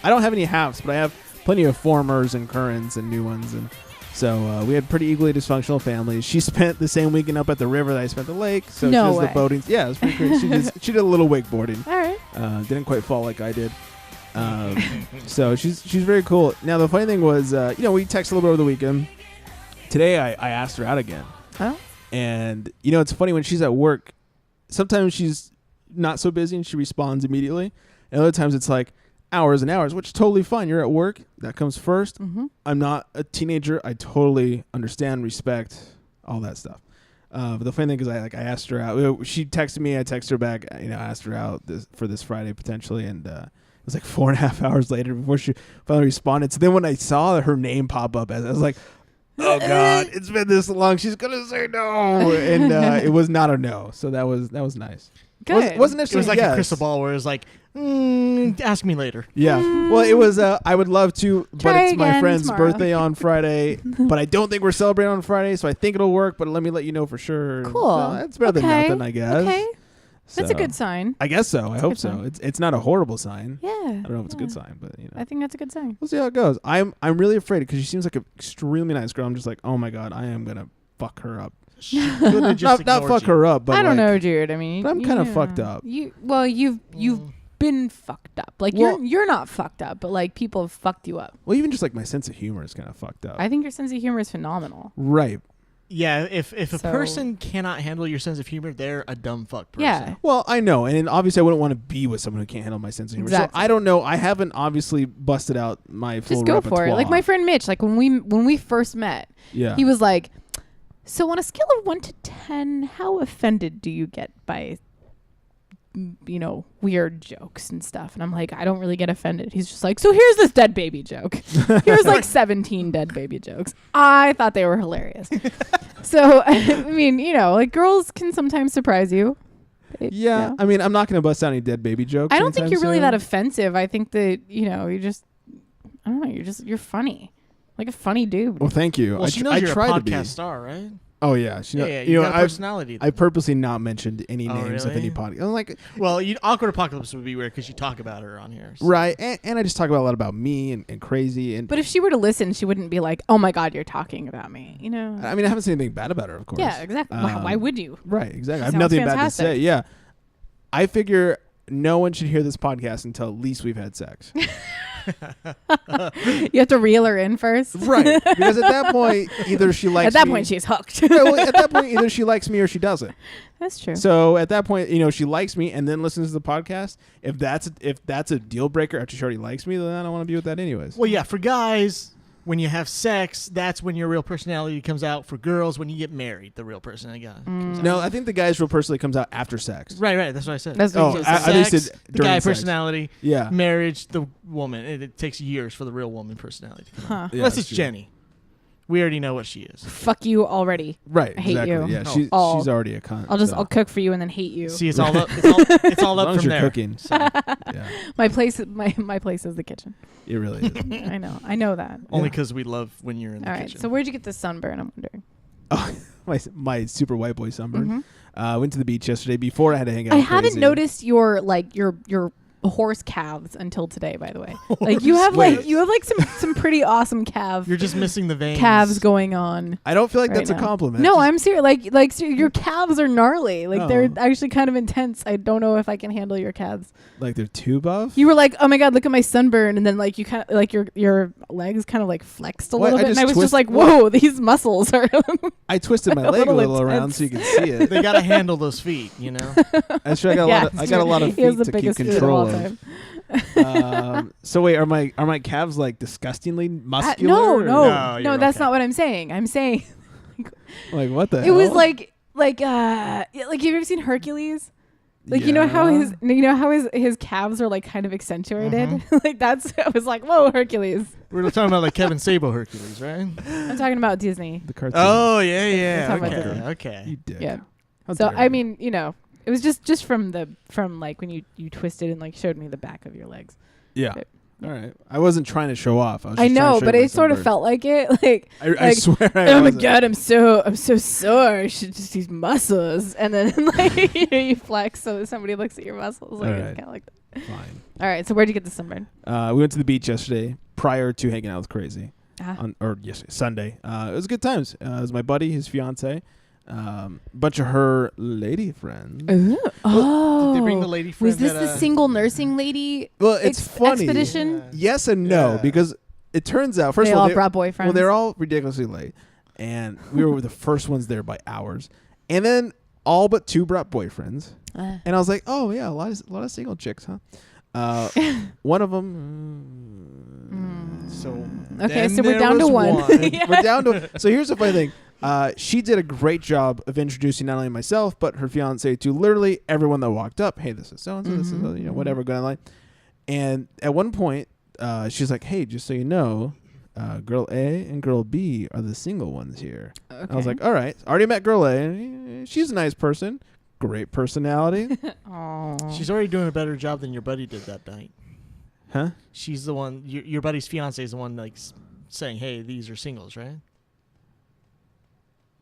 I don't have any halves, but I have plenty of formers and currents and new ones. And So we had pretty equally dysfunctional families. She spent the same weekend up at the river that I spent the lake. So No she does way. the boating. Yeah, it was pretty crazy. She did a little wakeboarding. All right. Didn't quite fall like I did. So she's very cool. Now the funny thing was, we texted a little bit over the weekend. Today I asked her out again. Oh. And it's funny when she's at work. Sometimes she's not so busy and she responds immediately. And other times it's like hours and hours, which is totally fine. You're at work. That comes first. Mm-hmm. I'm not a teenager. I totally understand, respect, all that stuff. But the funny thing is, I asked her out. She texted me. I texted her back. Asked her out for this Friday potentially, and it was like 4.5 hours later before she finally responded. So then when I saw her name pop up, I was like, "Oh God, it's been this long. She's gonna say no," and it was not a no. So that was nice. Good. Wasn't It was like a crystal ball where it was like, ask me later. Yeah. Well, it was. I would love to, but Try it's my again friend's tomorrow. birthday on Friday. But I don't think we're celebrating on Friday, so I think it'll work. But let me let you know for sure. Cool. So that's better than Okay. nothing, I guess. Okay. That's a So, good sign. I guess so. I hope good so. sign. It's not a horrible sign. Yeah. I don't know if it's a good sign, but I think that's a good sign. we'll see how it goes. I'm really afraid because she seems like an extremely nice girl. I'm just like, oh my God, I am gonna fuck her up. She could have just Not fuck ignored you. her up, but I don't like, know, dude. I mean, but I'm kind of fucked up. You've been fucked up. Like Well- you're not fucked up, but like people have fucked you up. Well, even just like my sense of humor is kind of fucked up. I think your sense of humor is phenomenal. Right. Yeah, if a So- person cannot handle your sense of humor, they're a dumb fuck person. Yeah. Well, I know, and obviously I wouldn't want to be with someone who can't handle my sense of humor. Exactly. So I don't know. I haven't obviously busted out my full Just go repertoire. for it. Like my friend Mitch, like when we first met, Yeah. he was like, "So on a scale of 1 to 10, how offended do you get by weird jokes and stuff?" And I'm like, "I don't really get offended." He's just like, "So here's this dead baby joke. Here's like 17 dead baby jokes." I thought they were hilarious. So I mean, like girls can sometimes surprise you. Yeah. You know? I mean, I'm not going to bust out any dead baby jokes. I don't think anytime you're really soon. that offensive. I think that you're just, I don't know, you're funny, like a funny dude. Well, thank you. Well, I she tr- knows I you're a tried to be. podcast star, right? Oh yeah. She Yeah, know, yeah, you you know, got a personality. I purposely not mentioned any Oh, names of really? any podcast. I'm like, Well, Awkward Apocalypse would be weird because you talk about her on here. So. right, and I just talk about a lot about me and crazy and. But if she were to listen, she wouldn't be like, "Oh my God, you're talking about me," I mean, I haven't said anything bad about her, of course. Yeah, exactly. Why Um, would you? Right, exactly. I have Sounds nothing bad to fantastic. say. Yeah. I figure no one should hear this podcast until at least we've had sex. You have to reel her in first. Right. Because at that point, either she likes At that me. point, she's hooked. Yeah, well, at that point, either she likes me or she doesn't. That's true. So at that point, she likes me and then listens to the podcast. If that's a deal breaker after she already likes me, then I don't want to be with that anyways. Well, yeah, for guys, when you have sex, that's when your real personality comes out. For girls, when you get married, the real personality comes out. No, I think the guy's real personality comes out after sex. Right. That's what I said. That's what Oh, you just I said. think Sex, said the during guy sex. personality, Yeah. marriage, the woman. It takes years for the real woman personality to come out. Huh. Yeah, Unless that's it's true. Jenny. We already know what she is. Fuck you already. Right. I hate exactly. you. Yeah, Oh. she's already a cunt. so. I'll cook for you and then hate you. See, it's all up. It's all As long up as from you're there. cooking. So, Yeah, My place is the kitchen. it really is. I know that. only because we love when you're in the All right. kitchen. So where'd you get the sunburn? I'm wondering. Oh, my super white boy sunburn. Mhm. Went to the beach yesterday before I had to hang out. I with haven't Crazy. noticed your horse calves until today, by the way. Like you have some pretty awesome You're just missing the veins. calves going on. I don't feel like right that's now. a compliment. No, Just- I'm serious. Like your calves are gnarly. Like they're Oh. actually kind of intense. I don't know if I can handle your calves. like they're too buff. You were like, "Oh my God, look at my sunburn," and then like you kind of like your legs kind of like flexed a What? little I bit, and just I was twist- just like, what? "Whoa, these muscles are." I twisted my A leg a little little around intense. so you can see it. They gotta handle those feet, you know. That's true. I got a lot of He has feet the to keep biggest feet of control all of. time. So wait, are my calves like disgustingly muscular? No, or- No, you're that's okay. not what I'm saying. I'm saying Like what the? it was hell? like have you ever seen Hercules? Like you know how his calves are like kind of accentuated. Like that's I was like, whoa, Hercules. We're talking about like Kevin Sabo Hercules, right? I'm talking about Disney. the cartoon. Oh yeah. We're talking about Okay, Disney. okay. You dick. Yeah. How So dare I you. mean, it was just from like when you twisted and like showed me the back of your legs. Yeah. But- All right. I wasn't trying to show off. I was I just trying know, to show but you my it sort of sunburn. felt like it. Like I like, swear. I oh my wasn't. God, I'm so sore. I should just use muscles, and then like you flex so that somebody looks at your muscles. Like All it's right. kind of like that. Fine. All right, so where'd you get the sunburn? We went to the beach yesterday prior to hanging out with Crazy. Sunday. It was good times. It was my buddy, his fiance, bunch of her lady friends. Ooh. Oh, Did they bring the lady friend? was this the single nursing lady? Well, it's funny. Expedition. Yes and no, Yeah. because it turns out first They of all all brought boyfriends. Well, they're all ridiculously late, and we were the first ones there by hours, and then all but 2 brought boyfriends, and I was like, oh yeah, a lot of single chicks, huh? One of them. So Okay, then so we're there down to was one. We're down to. So here's the funny thing. She did a great job of introducing not only myself but her fiance to literally everyone that walked up. Hey, this is so and so. This is whatever going on. And at one point, she's like, "Hey, just so you know, girl A and girl B are the single ones here." Okay. I was like, "All right." Already met girl A. And she's a nice person, great personality. Aw. she's already doing a better job than your buddy did that night. Huh? She's the one. Your buddy's fiance is the one like saying, "Hey, these are singles, right?"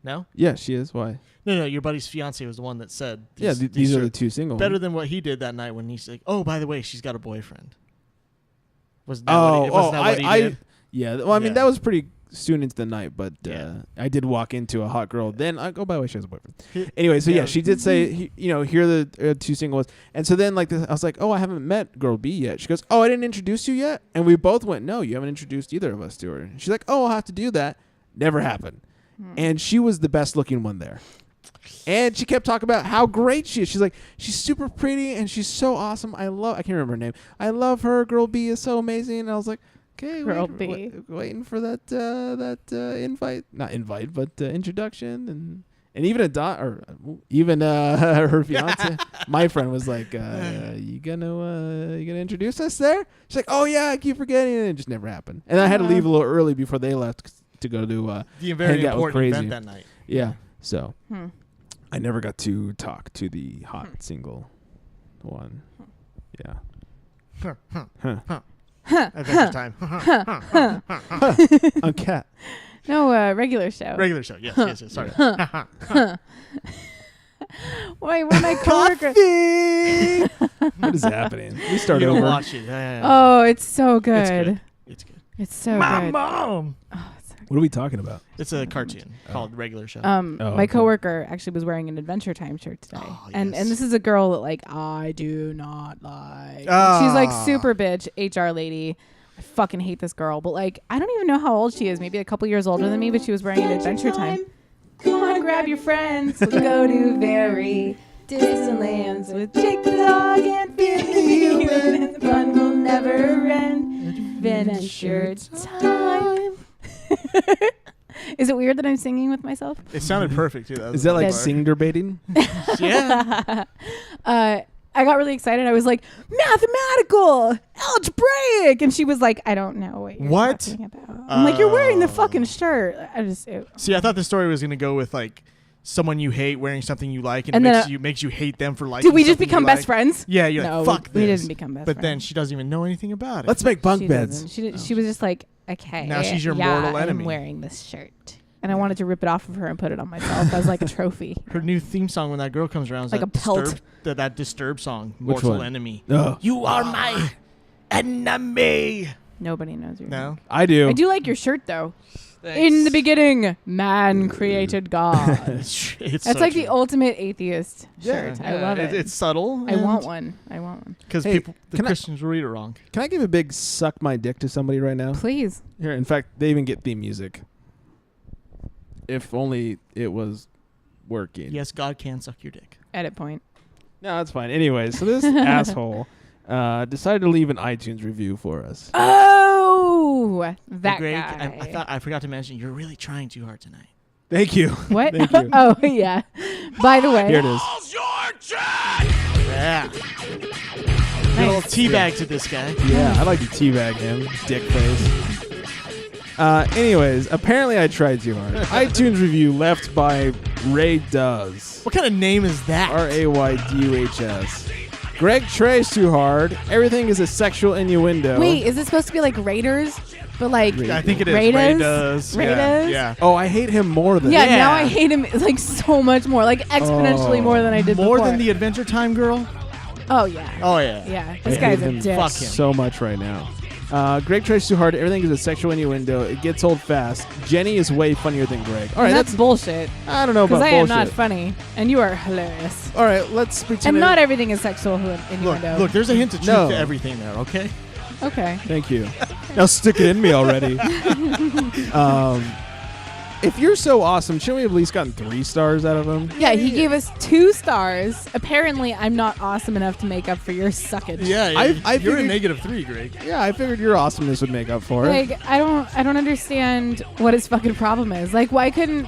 No. Yeah, she is. Why? No. Your buddy's fiance was the one that said, These are the 2 single better ones. than what he did that night when he's like, "Oh, by the way, she's got a boyfriend." Wasn't that what he did? Yeah. Well, I mean, Yeah. that was pretty soon into the night, but Yeah. I did walk into a hot girl. Then I go, by the way, she has a boyfriend. Anyway, so yeah, she did say, here are the 2 single ones. And so then, like, I was like, oh, I haven't met girl B yet. She goes, oh, I didn't introduce you yet? And we both went, no, you haven't introduced either of us to her. And she's like, oh, I'll have to do that. Never happened. And she was the best looking one there. And she kept talking about how great she is. She's like, she's super pretty and she's so awesome. I can't remember her name. I love her. Girl B is so amazing. And I was like, okay, Girl B. waiting for that introduction and even her fiance, my friend was like, you gonna introduce us there? She's like, oh yeah, I keep forgetting, and it just never happened. And I had to leave a little early before they left to go to The very hang out with important Crazy. event that night. Yeah, so I never got to talk to the hot single one. Yeah. Adventure time. On Cat. No, regular show. Regular show. Yes. Sorry. Wait, when my coworker. What is happening? We start You over. don't watch it. Yeah. Oh, it's so good. It's good. It's good. It's so My good. mom. Oh, it's so good. What are we talking about? It's a cartoon called Regular Show. Oh, My okay. coworker actually was wearing an Adventure Time shirt today, Oh, and yes. this is a girl that like I do not like. Ah. She's like super bitch HR lady. I fucking hate this girl, but like I don't even know how old she is. Maybe a couple years older than me, but she was wearing an Adventure Time. Come on, grab your friends. We'll go to very distant lands with Jake the dog and Billy the human. The fun will never end. Adventure time. Is it weird that I'm singing with myself? It sounded perfect too. Is that like Good. singer baiting? Yeah. I got really excited. I was like, mathematical, algebraic. And she was like, I don't know what you're What? talking about. I'm like, you're wearing the fucking shirt. See, I thought the story was gonna go with like someone you hate wearing something you like, and, And it then, makes you hate them for liking. did we just something you become like. best friends? Yeah, you're No, like, fuck we this. didn't become best But then friends. she doesn't even know anything about it. Let's make bunk She beds. doesn't. She was just like, okay. Now she's your yeah, mortal enemy. I'm wearing this shirt. And I wanted to rip it off of her and put it on myself as like a trophy. Her new theme song when that girl comes around is Like that a pelt. that Disturbed song, Which Mortal one? Enemy. Oh, You are my enemy. Nobody knows your No, I do. I do like your shirt though. In the beginning, man created God. it's That's so like true. the ultimate atheist shirt. I love it. It's subtle. I want one. I want one. because Hey, the can I- Christians will read it wrong. Can I give a big suck my dick to somebody right now? Please. Here, in fact, they even get theme music. If only it was working. Yes, God can suck your dick. Edit point. No, that's fine. Anyway, so this asshole decided to leave an iTunes review for us. Oh, that Greg, guy. I forgot to mention you're really trying too hard tonight. Thank you. What? Thank you. Oh, yeah. By the way, Here it is. Yeah. Good old teabag to this guy. Yeah, I like to teabag him, dick face. Anyways, apparently I tried too hard. iTunes review left by Ray Does. What kind of name is that? RAYDUHS. Greg tries too hard. Everything is a sexual innuendo. wait, is it supposed to be like Raiders? But like, I think it is. Raiders? Ray does. Raiders? Yeah. Oh, I hate him more than yeah, Yeah. now I hate him like so much more, like exponentially Oh. more than I did More before. than the Adventure Time girl? Oh, yeah. Oh, yeah. Yeah, I this hate guy's a him dick. Fuck him. so much right now. Greg tries too hard. Everything is a sexual innuendo. It gets old fast. Jenny is way funnier than Greg. All right, And that's bullshit. I don't know about Because I bullshit. am not funny, and you are hilarious. All right, let's pretend. And not everything is sexual Look, innuendo. there's a hint of truth No. to everything there, okay? Okay. Thank you. Now stick it in me already. If you're so awesome, shouldn't we have at least gotten 3 stars out of him? Yeah, he gave us 2 stars. Apparently, I'm not awesome enough to make up for your suckage. Yeah, I you're a figured- -3, Greg. Yeah, I figured your awesomeness would make up for it. Like, I don't understand what his fucking problem is. Like, why couldn't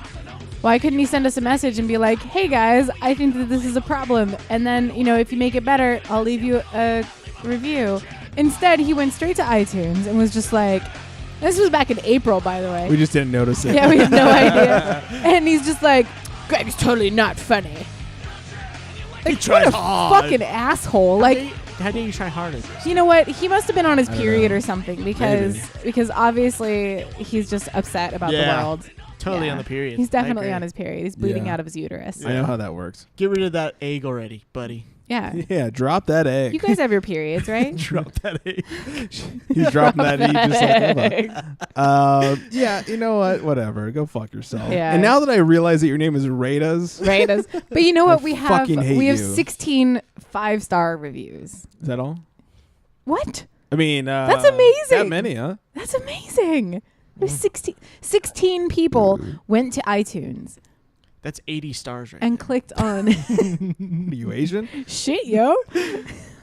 he send us a message and be like, "Hey guys, I think that this is a problem, and then if you make it better, I'll leave you a review." Instead, he went straight to iTunes and was just like, "This was back in April, by the way." We just didn't notice it. Yeah, we had no idea. And he's just like, "Greg's totally not funny." Like, tries what a hard. fucking asshole! Like. How dare you try hard at this? You know what? He must have been on his period know. or something because obviously he's just upset about the Yeah. world. Totally Yeah. on the period. He's I definitely agree. on his period. He's bleeding Yeah. out of his uterus. I know how that works. Get rid of that egg already, buddy. Yeah. Yeah, drop that egg. You guys have your periods, right? Drop that egg. He's dropping that E just like egg. Eva. Yeah, you know what? Whatever. Go fuck yourself. Yeah. And now that I realize that your name is Radas, Right. But you know what? I We have fucking hate you. 16 5-star reviews. is that all? What? I mean, That's amazing. That many, huh? That's amazing. There's 16 people went to iTunes That's 80 stars right and clicked on Are you Asian? shit, yo.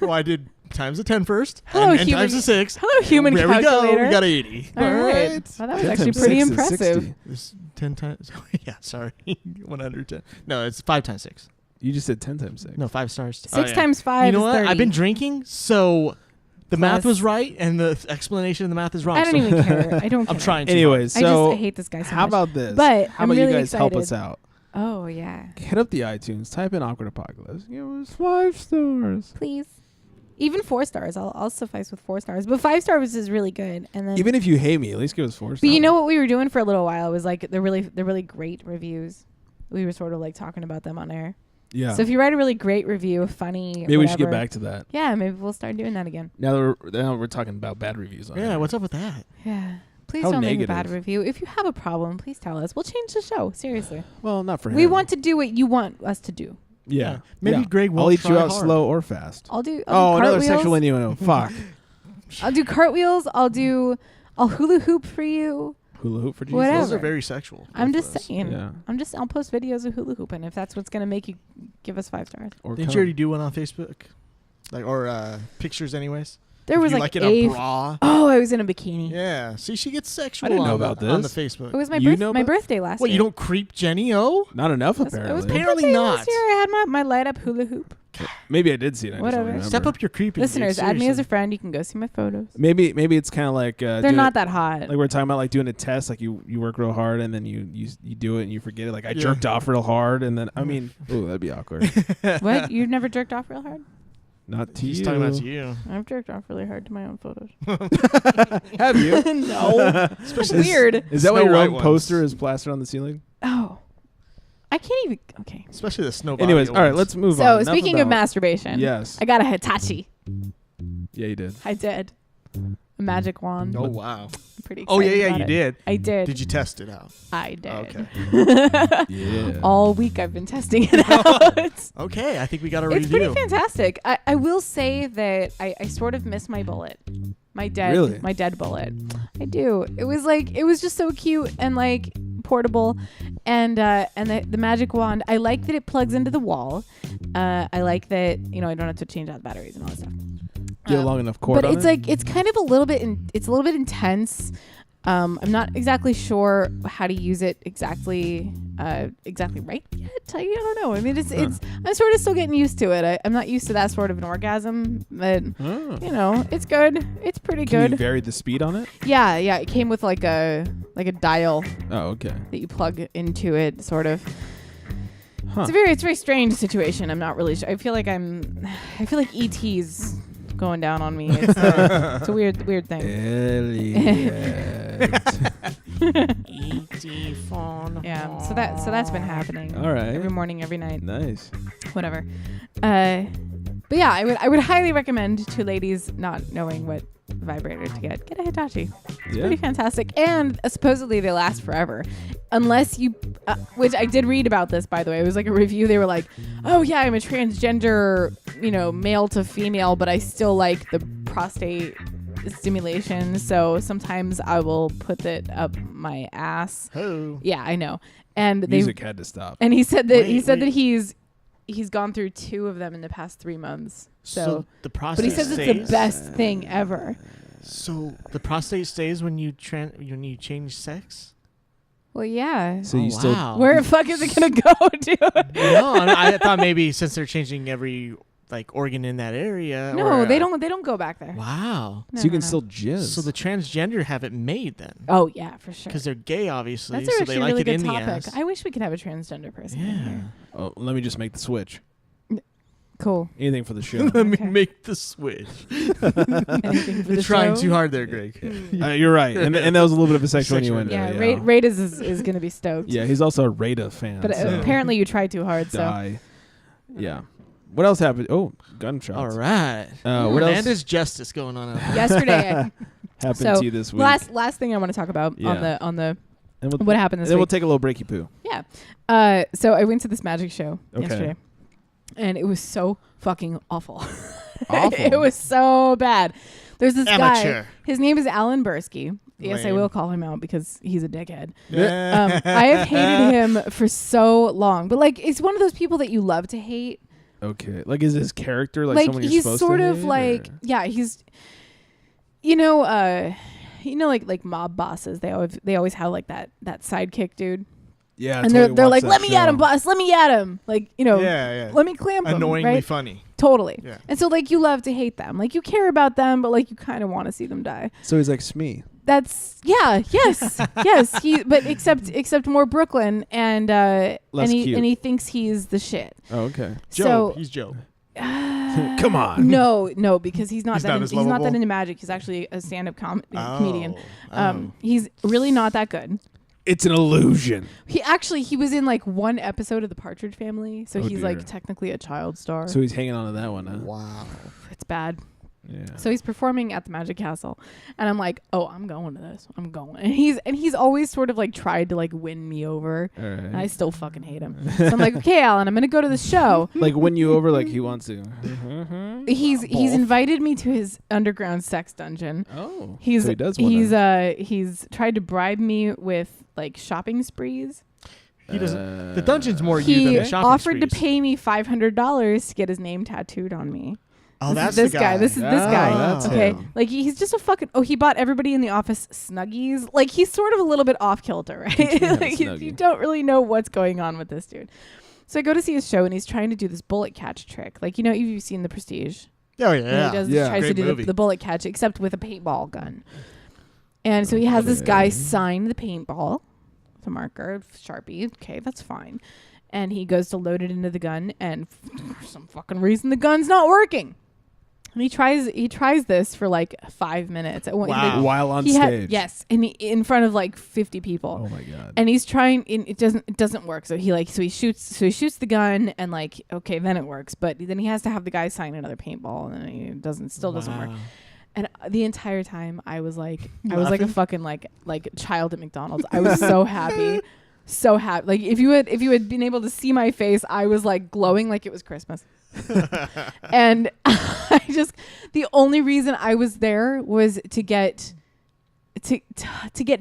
Well, I did times the 10 first. Hello, and human- times the 6. Hello, human there we calculator. go. We got 80. All right. Alright. Well, that was 10 actually times pretty 6 is impressive. 60. This 10 times. Yeah, sorry. 110. No, it's 5 times 6. You just said 10 times 6. No, 5 stars. 6 times 5 You know is what? 30. I've been drinking, so the math Plus- was right, and the explanation of the math is wrong. I don't so even care. I don't care. I'm trying to. Anyways, I so just hate this guy so how much. about this? But how I'm about really you guys help us excited. out? Oh, yeah. Hit up the iTunes, type in Awkward Apocalypse. Give us 5 stars. Please. Even 4 stars. I'll suffice with 4 stars. But 5 stars is really good. And then Even if you hate me, at least give us 4 stars. But you know what we were doing for a little while was like the really great reviews. We were sort of like talking about them on air. Yeah. So if you write a really great review, funny, Maybe we should get whatever, back to that. Yeah, maybe we'll start doing that again. Now we're talking about bad reviews on Yeah, here. what's up with that? Yeah. Please How don't leave a bad negative. review. If you have a problem, please tell us. We'll change the show. Seriously. Well, not for him. We want to do what you want us to do. Yeah. Maybe Yeah. Greg won't I'll eat you try out hard. slow or fast. I'll do Oh, another cartwheels. sexual innuendo. Fuck. I'll do cartwheels. I'll hula hoop for you. Hula hoop for Jesus. Whatever. Those are very sexual. I'm both just of those. saying. Yeah. I'll post videos of hula hooping if that's what's gonna make you give us 5 stars. Or Didn't you already do one on Facebook? Or pictures, anyways? There If was you like in a a bra. Oh, I was in a bikini. Yeah. See, she gets sexual I didn't know on about on the this. Facebook. It was my You know my about- birthday last What, year. you don't creep Jenny O? Not enough, It was apparently. my Apparently birthday not. last year. I had my light up hula hoop. Maybe I did see it. I just don't Whatever. remember. Step up your creeping. Listeners, dude, add me as a seriously. friend. You can go see my photos. Maybe it's kind of like They're not that hot. Like we're talking about, like doing a test. Like you work real hard and then you do it and you forget it. Like I jerked off real hard and then I mean, ooh, that'd be awkward. What? You've never jerked off real hard? Not to He's you. talking about to you. I've jerked off really hard to my own photos. Have you? No. Especially Weird. Is that why Snow your White own ones. poster is plastered on the ceiling? Oh. I can't even. Okay. Especially the snow. Anyways, body all right, ones. let's move on. So, Enough speaking of about- masturbation, Yes. I got a Hitachi. Yeah, you did. I did. A magic wand. Oh wow. I'm pretty Oh yeah, excited yeah, about you it. did. I did. Did you test it out? I did. Okay. Yeah. All week I've been testing it out. Okay, I think we got a It's review. pretty fantastic. I will say that I sort of miss my bullet. My dead Really? my dead bullet. I do. It was just so cute and like portable and the magic wand. I like that it plugs into the wall. I like that, I don't have to change out the batteries and all that stuff. Get a long enough cord But on it's it? like it's kind of a little bit intense. I'm not exactly sure how to use it exactly right yet. I don't know. I mean, it's I'm sort of still getting used to it. I'm not used to that sort of an orgasm, but Oh. it's good. It's pretty Can you good. vary the speed on it? Yeah. It came with like a dial Oh, okay. that you plug into it, sort of. Huh. It's a very strange situation. I'm not really sure. I feel like ET's going down on me. It's a weird thing. Elliot. E.T. phone. Yeah. So that's been happening. All right. Every morning, every night, Nice. whatever. But But yeah, I would highly recommend to ladies not knowing what vibrator to get a Hitachi. It's pretty fantastic, and supposedly they last forever, unless you, which I did read about this, by the way. It was like a review. They were like, "Oh yeah, I'm a transgender, male to female, but I still like the prostate stimulation. So sometimes I will put it up my ass." Oh. Yeah, I know. And Music had to stop. And he said that Wait. he's gone through 2 of them in the past 3 months. So the but prostate he says stays. it's the best thing ever. So the prostate stays when you change sex? Well, yeah. So you still Wow. Where the fuck is it gonna go, dude? No, I thought maybe since they're changing every organ in that area. No, or, they don't go back there. Wow. No, so you no, can no. still jizz. So the transgender have it made then, Oh yeah, for sure. because they're gay, obviously. That's so actually they a like really it good in the topic. ass. I wish we could have a transgender person. in Yeah. here. Oh, let me just make the switch. Cool. Anything for the show. Let me Okay. make the switch. Anything for You're the trying show? too hard there, Greg. You're right, and that was a little bit of a sexual Sexual innuendo. Yeah, Raid is gonna be stoked. Yeah, he's also a Rada fan. But so apparently you tried too hard. So die. Yeah. What else happened? Oh, gunshots. All right. What else Amanda's justice going on. Out there. yesterday, happened so to you this week? last thing I want to talk about Yeah. on the And we'll, what happened this then we'll week. take a little breaky poo. Yeah. So I went to this magic show Okay. yesterday, and it was so fucking awful. Awful. It was so bad. There's this Amateur. guy. His name is Alan Bursky. Yes, I Lame. will call him out because he's a dickhead. Yeah. I have hated him for so long, but it's one of those people that you love to hate. Okay. Like, is his character like someone you're he's supposed sort to of hate, or- yeah, he's like mob bosses. They always have like that sidekick dude. Yeah. I And totally they're watched like, that let me at him, show. boss. Let me at him. Yeah. Let me clamp him. Annoyingly right? funny. Totally. Yeah. And so you love to hate them. You care about them, but you kind of want to see them die. So he's like Smee. That's yes. But except more Brooklyn and Less cute. he thinks he's the shit. Oh, okay. Joe. So He's Joe. Come on. no, because he's not He's that not in, as he's not that lovable? into magic. He's actually a stand-up comedian. Oh. He's really not that good. It's an illusion. He was in one episode of the Partridge Family, so Oh, he's dear. technically a child star. So he's hanging on to that one, huh? Wow. It's bad. Yeah. So he's performing at the Magic Castle, and I'm like, oh, I'm going to this. I'm going. And he's always sort of tried to win me over. All right. And I still fucking hate him. So I'm like, okay, Alan, I'm gonna go to the show. Like win you over, like he wants to. He's invited me to his underground sex dungeon. Oh. He's so he does wanna- he's tried to bribe me with shopping sprees. He doesn't. The dungeon's more you He than the shopping offered to sprees. pay me $500 to get his name tattooed on me. Oh, that's this the guy. This is this Oh, guy. that's Okay, him. he's just a fucking. Oh, he bought everybody in the office Snuggies. He's sort of a little bit off kilter, right? Teach me how to You Snuggie. don't really know what's going on with this dude. So I go to see his show, and he's trying to do this bullet catch trick. You've seen The Prestige. Oh You know, yeah. he Yeah. tries to Great do movie. the bullet catch, except with a paintball gun. And so he has this guy sign the paintball with a marker, Sharpie. Okay, that's fine. And he goes to load it into the gun, and for some fucking reason, the gun's not working. And he tries this for 5 minutes. Wow. While on He stage. yes, and in front of 50 people. Oh my god. And he's trying, and it doesn't work. So he shoots the gun, and okay, then it works. But then he has to have the guy sign another paintball, and then it doesn't work. Wow. And the entire time I was like a Laughing? fucking child at McDonald's. I was so happy. So happy. If you had been able to see my face, I was glowing like it was Christmas. And the only reason I was there was to get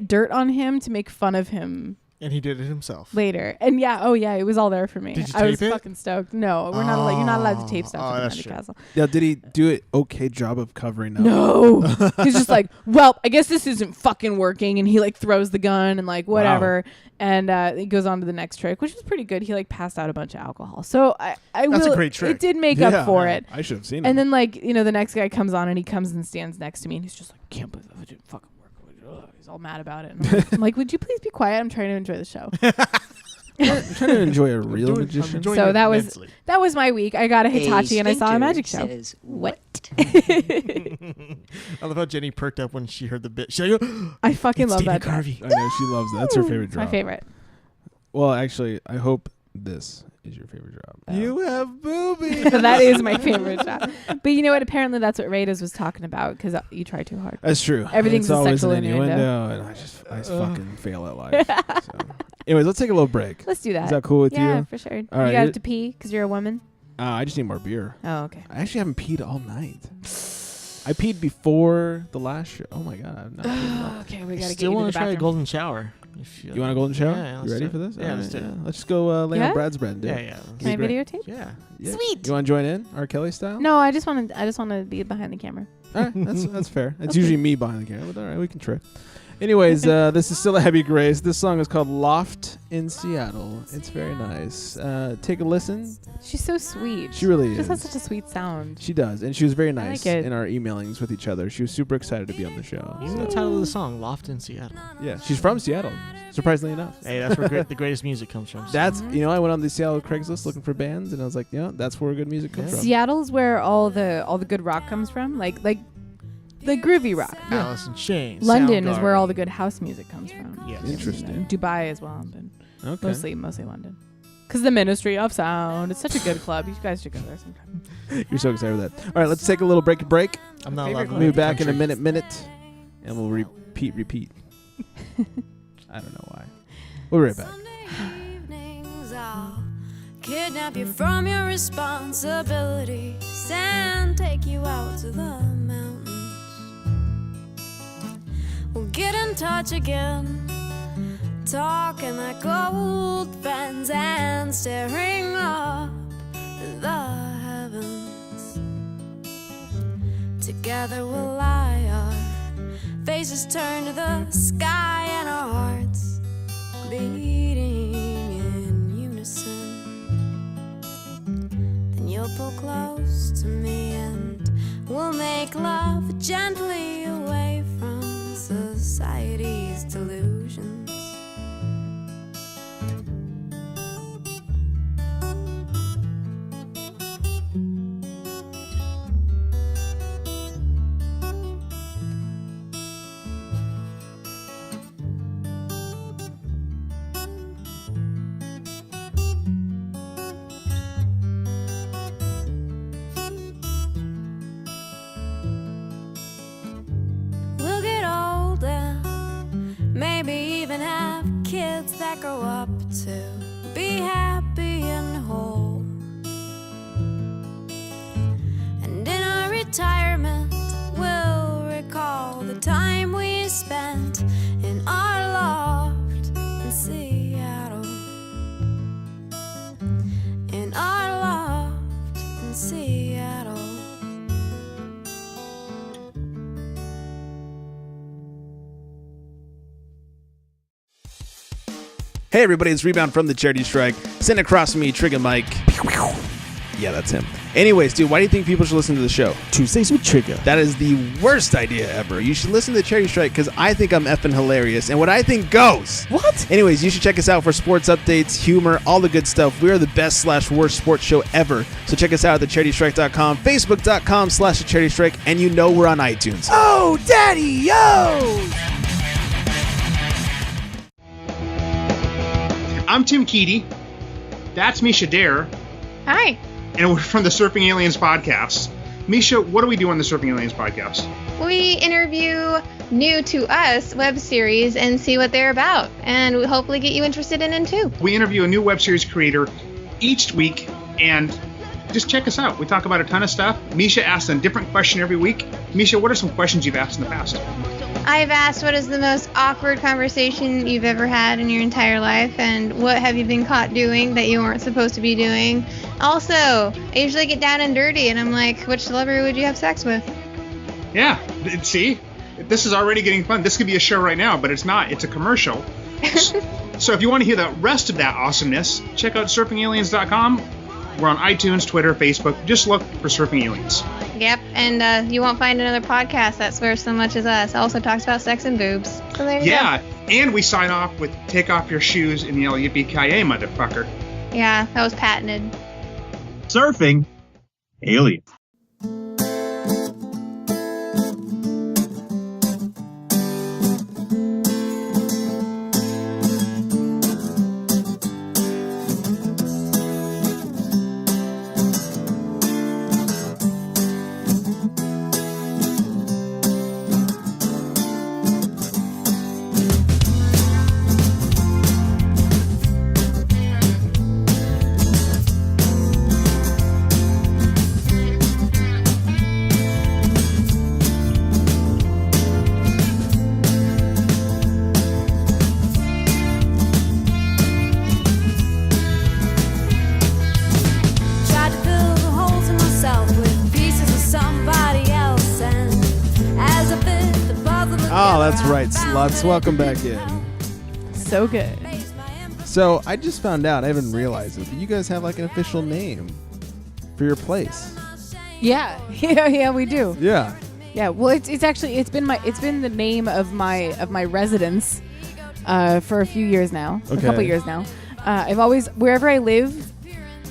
dirt on him, to make fun of him And he did it himself. later. And it was all there for me. Did you I was tape it? fucking stoked. No, you're not allowed to tape stuff at the that's Magic true. Castle. Yeah, did he do it okay job of covering up? No. He's just well, I guess this isn't fucking working. And he throws the gun and whatever. And he goes on to the next trick, which was pretty good. He passed out a bunch of alcohol. So I That's a will, great trick. It did make Yeah, up for it. I should have seen it. And then the next guy comes on, and he comes and stands next to me, and he's just can't believe that didn't fucking work. He's all mad about it. And I'm like, would you please be quiet? I'm trying to enjoy the show. I'm trying to enjoy a real magician. enjoying So it that was immensely. that was my week. I got a Hitachi and I saw a magic show. Says, what? I love how Jenny perked up when she heard the bit. She's like, I fucking it's love Dana that. Carvey. I know she loves that. That's her favorite It's my drop. favorite. Well, actually, I hope This is your favorite job. Oh. You have boobies. That is my favorite job. But you know what? Apparently, that's what Raiders was talking about because you try too hard. That's true. Everything's it's a always sexual an innuendo. and I just fucking fail at life. So. Anyways, let's take a little break. Let's do that. Is that cool with yeah, you? for sure. All right, You have to pee because you're a woman? I just need more beer. Oh, okay. I actually haven't peed all night. I peed before the last show. Oh my god, I've not peed enough. Okay, we got to get Still you to want the to try a bathroom. golden shower. You want a golden shower? Yeah, you let's ready do for it. this? Yeah, All let's right, do it. Let's just go lay Yeah? on Brad's bread and do Yeah, it. yeah. Can I Be great. videotape? Yeah. Yeah. Sweet. You want to join in, R. Kelly style? No, I just want to be behind the camera. All right, that's fair. It's usually me behind the camera, but all right, we can try. Anyways, this is still Abby Grace. This song is called Loft in Seattle. It's very nice. Take a listen. She's so sweet. She really She just is. has such a sweet sound. She does, and she was very nice like it. in our emailings with each other. She was super excited to be on the show. Even the title of the song, Loft in Seattle. Yeah, she's from Seattle, surprisingly enough. Hey, that's where the greatest music comes from. so. That's I went on the Seattle Craigslist looking for bands, and I was like, that's where good music comes Yeah. from. Seattle's where all the good rock comes from, like the groovy rock. Alice in Chains. London is where Soundgarden. all the good house music comes from. Yes. Interesting. Dubai as well, but Okay. mostly London. Because the Ministry of Sound, it's such a good club. You guys should go there sometime. You're so excited with that. All right, let's take a little break. I'm not Favorite allowed to club. We'll leave be back the in a country. minute, and we'll repeat. I don't know why. We'll be right back. Evenings, I'll kidnap you from your responsibilities and take you out to the mountains. We'll get in touch again, talking like old friends and staring up at the heavens. Together we'll lie, our faces turn to the sky and our hearts beating in unison. Then you'll pull close to me and we'll make love gently away from society's delusions. We'll get old and maybe even have kids that grow up to be happy and whole. And in our retirement, we'll recall the time we spent in our loft in Seattle. In our loft in Seattle. Hey everybody, it's Rebound from the Charity Strike. Send across me, Trig and Mike. Yeah, that's him. Anyways, dude, why do you think people should listen to the show? Tuesdays with Trigger. That is the worst idea ever. You should listen to the Charity Strike because I think I'm effing hilarious, and what I think goes. What? Anyways, you should check us out for sports updates, humor, all the good stuff. We are the best/worst sports show ever. So check us out at thecharitystrike.com, facebook.com/thecharitystrike, and you know we're on iTunes. Oh, Daddy, yo! I'm Tim Keedy. That's Misha Dare. Hi. And we're from the Surfing Aliens podcast. Misha, what do we do on the Surfing Aliens podcast? We interview new to us web series and see what they're about, and we hopefully get you interested in them too. We interview a new web series creator each week, and just check us out. We talk about a ton of stuff. Misha asks a different question every week. Misha, what are some questions you've asked in the past? I've asked what is the most awkward conversation you've ever had in your entire life, and what have you been caught doing that you weren't supposed to be doing. Also, I usually get down and dirty, and I'm like, which celebrity would you have sex with? Yeah, see? This is already getting fun. This could be a show right now, but it's not. It's a commercial. So if you want to hear the rest of that awesomeness, check out surfingaliens.com. We're on iTunes, Twitter, Facebook. Just look for Surfing Aliens. Yep, and you won't find another podcast that swears so much as us. Also talks about sex and boobs. So there you Yeah, and we sign off with "Take off your shoes and yell yippee-ki-yay, motherfucker." go. Yeah, that was patented. Surfing Aliens. That's right, sluts. Welcome back in. So good. So I just found out, I haven't realized it, but you guys have like an official name for your place. Yeah. Yeah, we do. Yeah. Yeah, well, it's actually it's been the name of my residence for a few years now, a couple years now. I've always wherever I live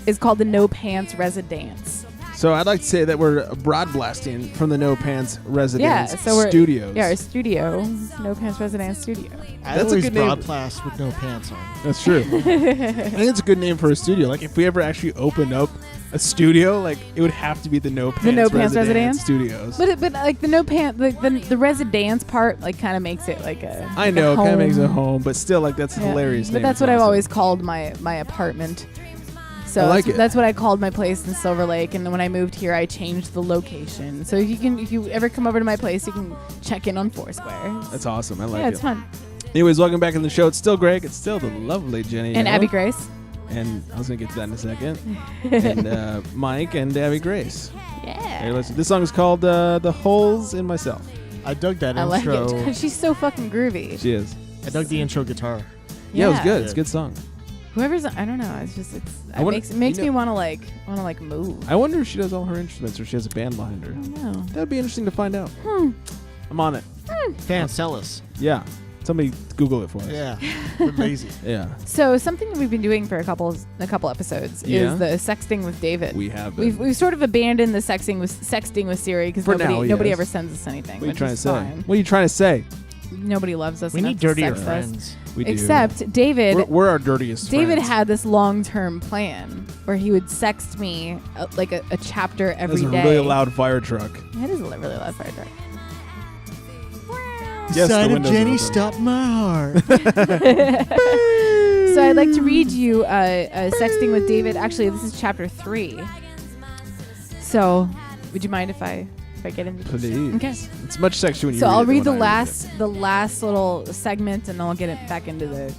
is called the No Pants Residence. So I'd like to say that we're broadcasting from the No Pants Residence we're Studios. Yeah, our studio, No Pants Residence Studio. That's a good broadcast with no pants on. That's true. I think it's a good name for a studio. Like if we ever actually opened up a studio, like it would have to be the No Pants Residence Studios. But like the No Pants, the residence part, like kind of makes it like a. I know, it kind of makes it a home, but still, like that's hilarious. But that's what I've always called my apartment. So that's what I called my place in Silver Lake, and then when I moved here, I changed the location. So if you ever come over to my place, you can check in on Foursquare. That's awesome. I like it. Yeah, it's fun. Anyways, welcome back to the show. It's still Greg. It's still the lovely Jenny and Abby Grace. And I was gonna get to that in a second. And Mike and Abby Grace. Yeah. Hey, listen. This song is called "The Holes in Myself." I dug that I like intro. it because she's so fucking groovy. She is. I dug the intro guitar. Yeah, it was good. It's a good song. Whoever's, I don't know. It's just it makes me want to like move. I wonder if she does all her instruments or she has a band behind her. I don't know. That'd be interesting to find out. I'm on it. Fans, sell us. Yeah. Somebody Google it for us. Yeah. We're lazy. Yeah. So something that we've been doing for a couple episodes is the sexting with David. We have been. We've sort of abandoned the sexting with Siri because nobody ever sends us anything. What are you trying to say? What are you trying to say? Nobody loves us. We need dirtier friends. We do. Except David. We're our dirtiest David friends. had this long-term plan where he would sext me like a chapter every day. That's a really loud fire truck. Yeah, it is a really loud fire truck. Yes, Side of Jenny stopped my heart. So I'd like to read you Sexting with David. Actually, this is chapter 3. So, would you mind if I get into this? Please. Okay. It's much sexier when you So read I'll it read than the when I read last little segment, and then I'll get it back into the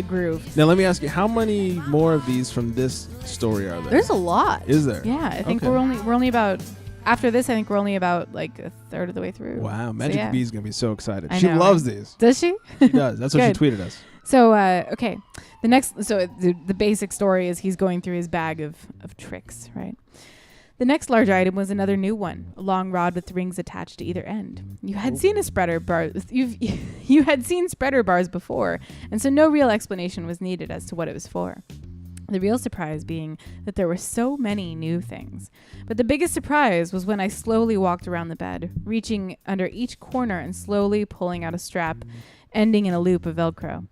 groove. it. Now let me ask you, how many more of these from this story are there? There's a lot. Is there? Yeah, I think Okay. we're only about. After this, I think we're only about like a third of the way through. Wow, Magic B's gonna be so excited. I She know, loves right? these. Does she? She does. That's what she Good. tweeted us. So okay, the basic story is he's going through his bag of tricks, right? The next large item was another new one, a long rod with rings attached to either end. You had seen a spreader bar. You had seen spreader bars before, and so no real explanation was needed as to what it was for. The real surprise being that there were so many new things. But the biggest surprise was when I slowly walked around the bed, reaching under each corner and slowly pulling out a strap, ending in a loop of Velcro.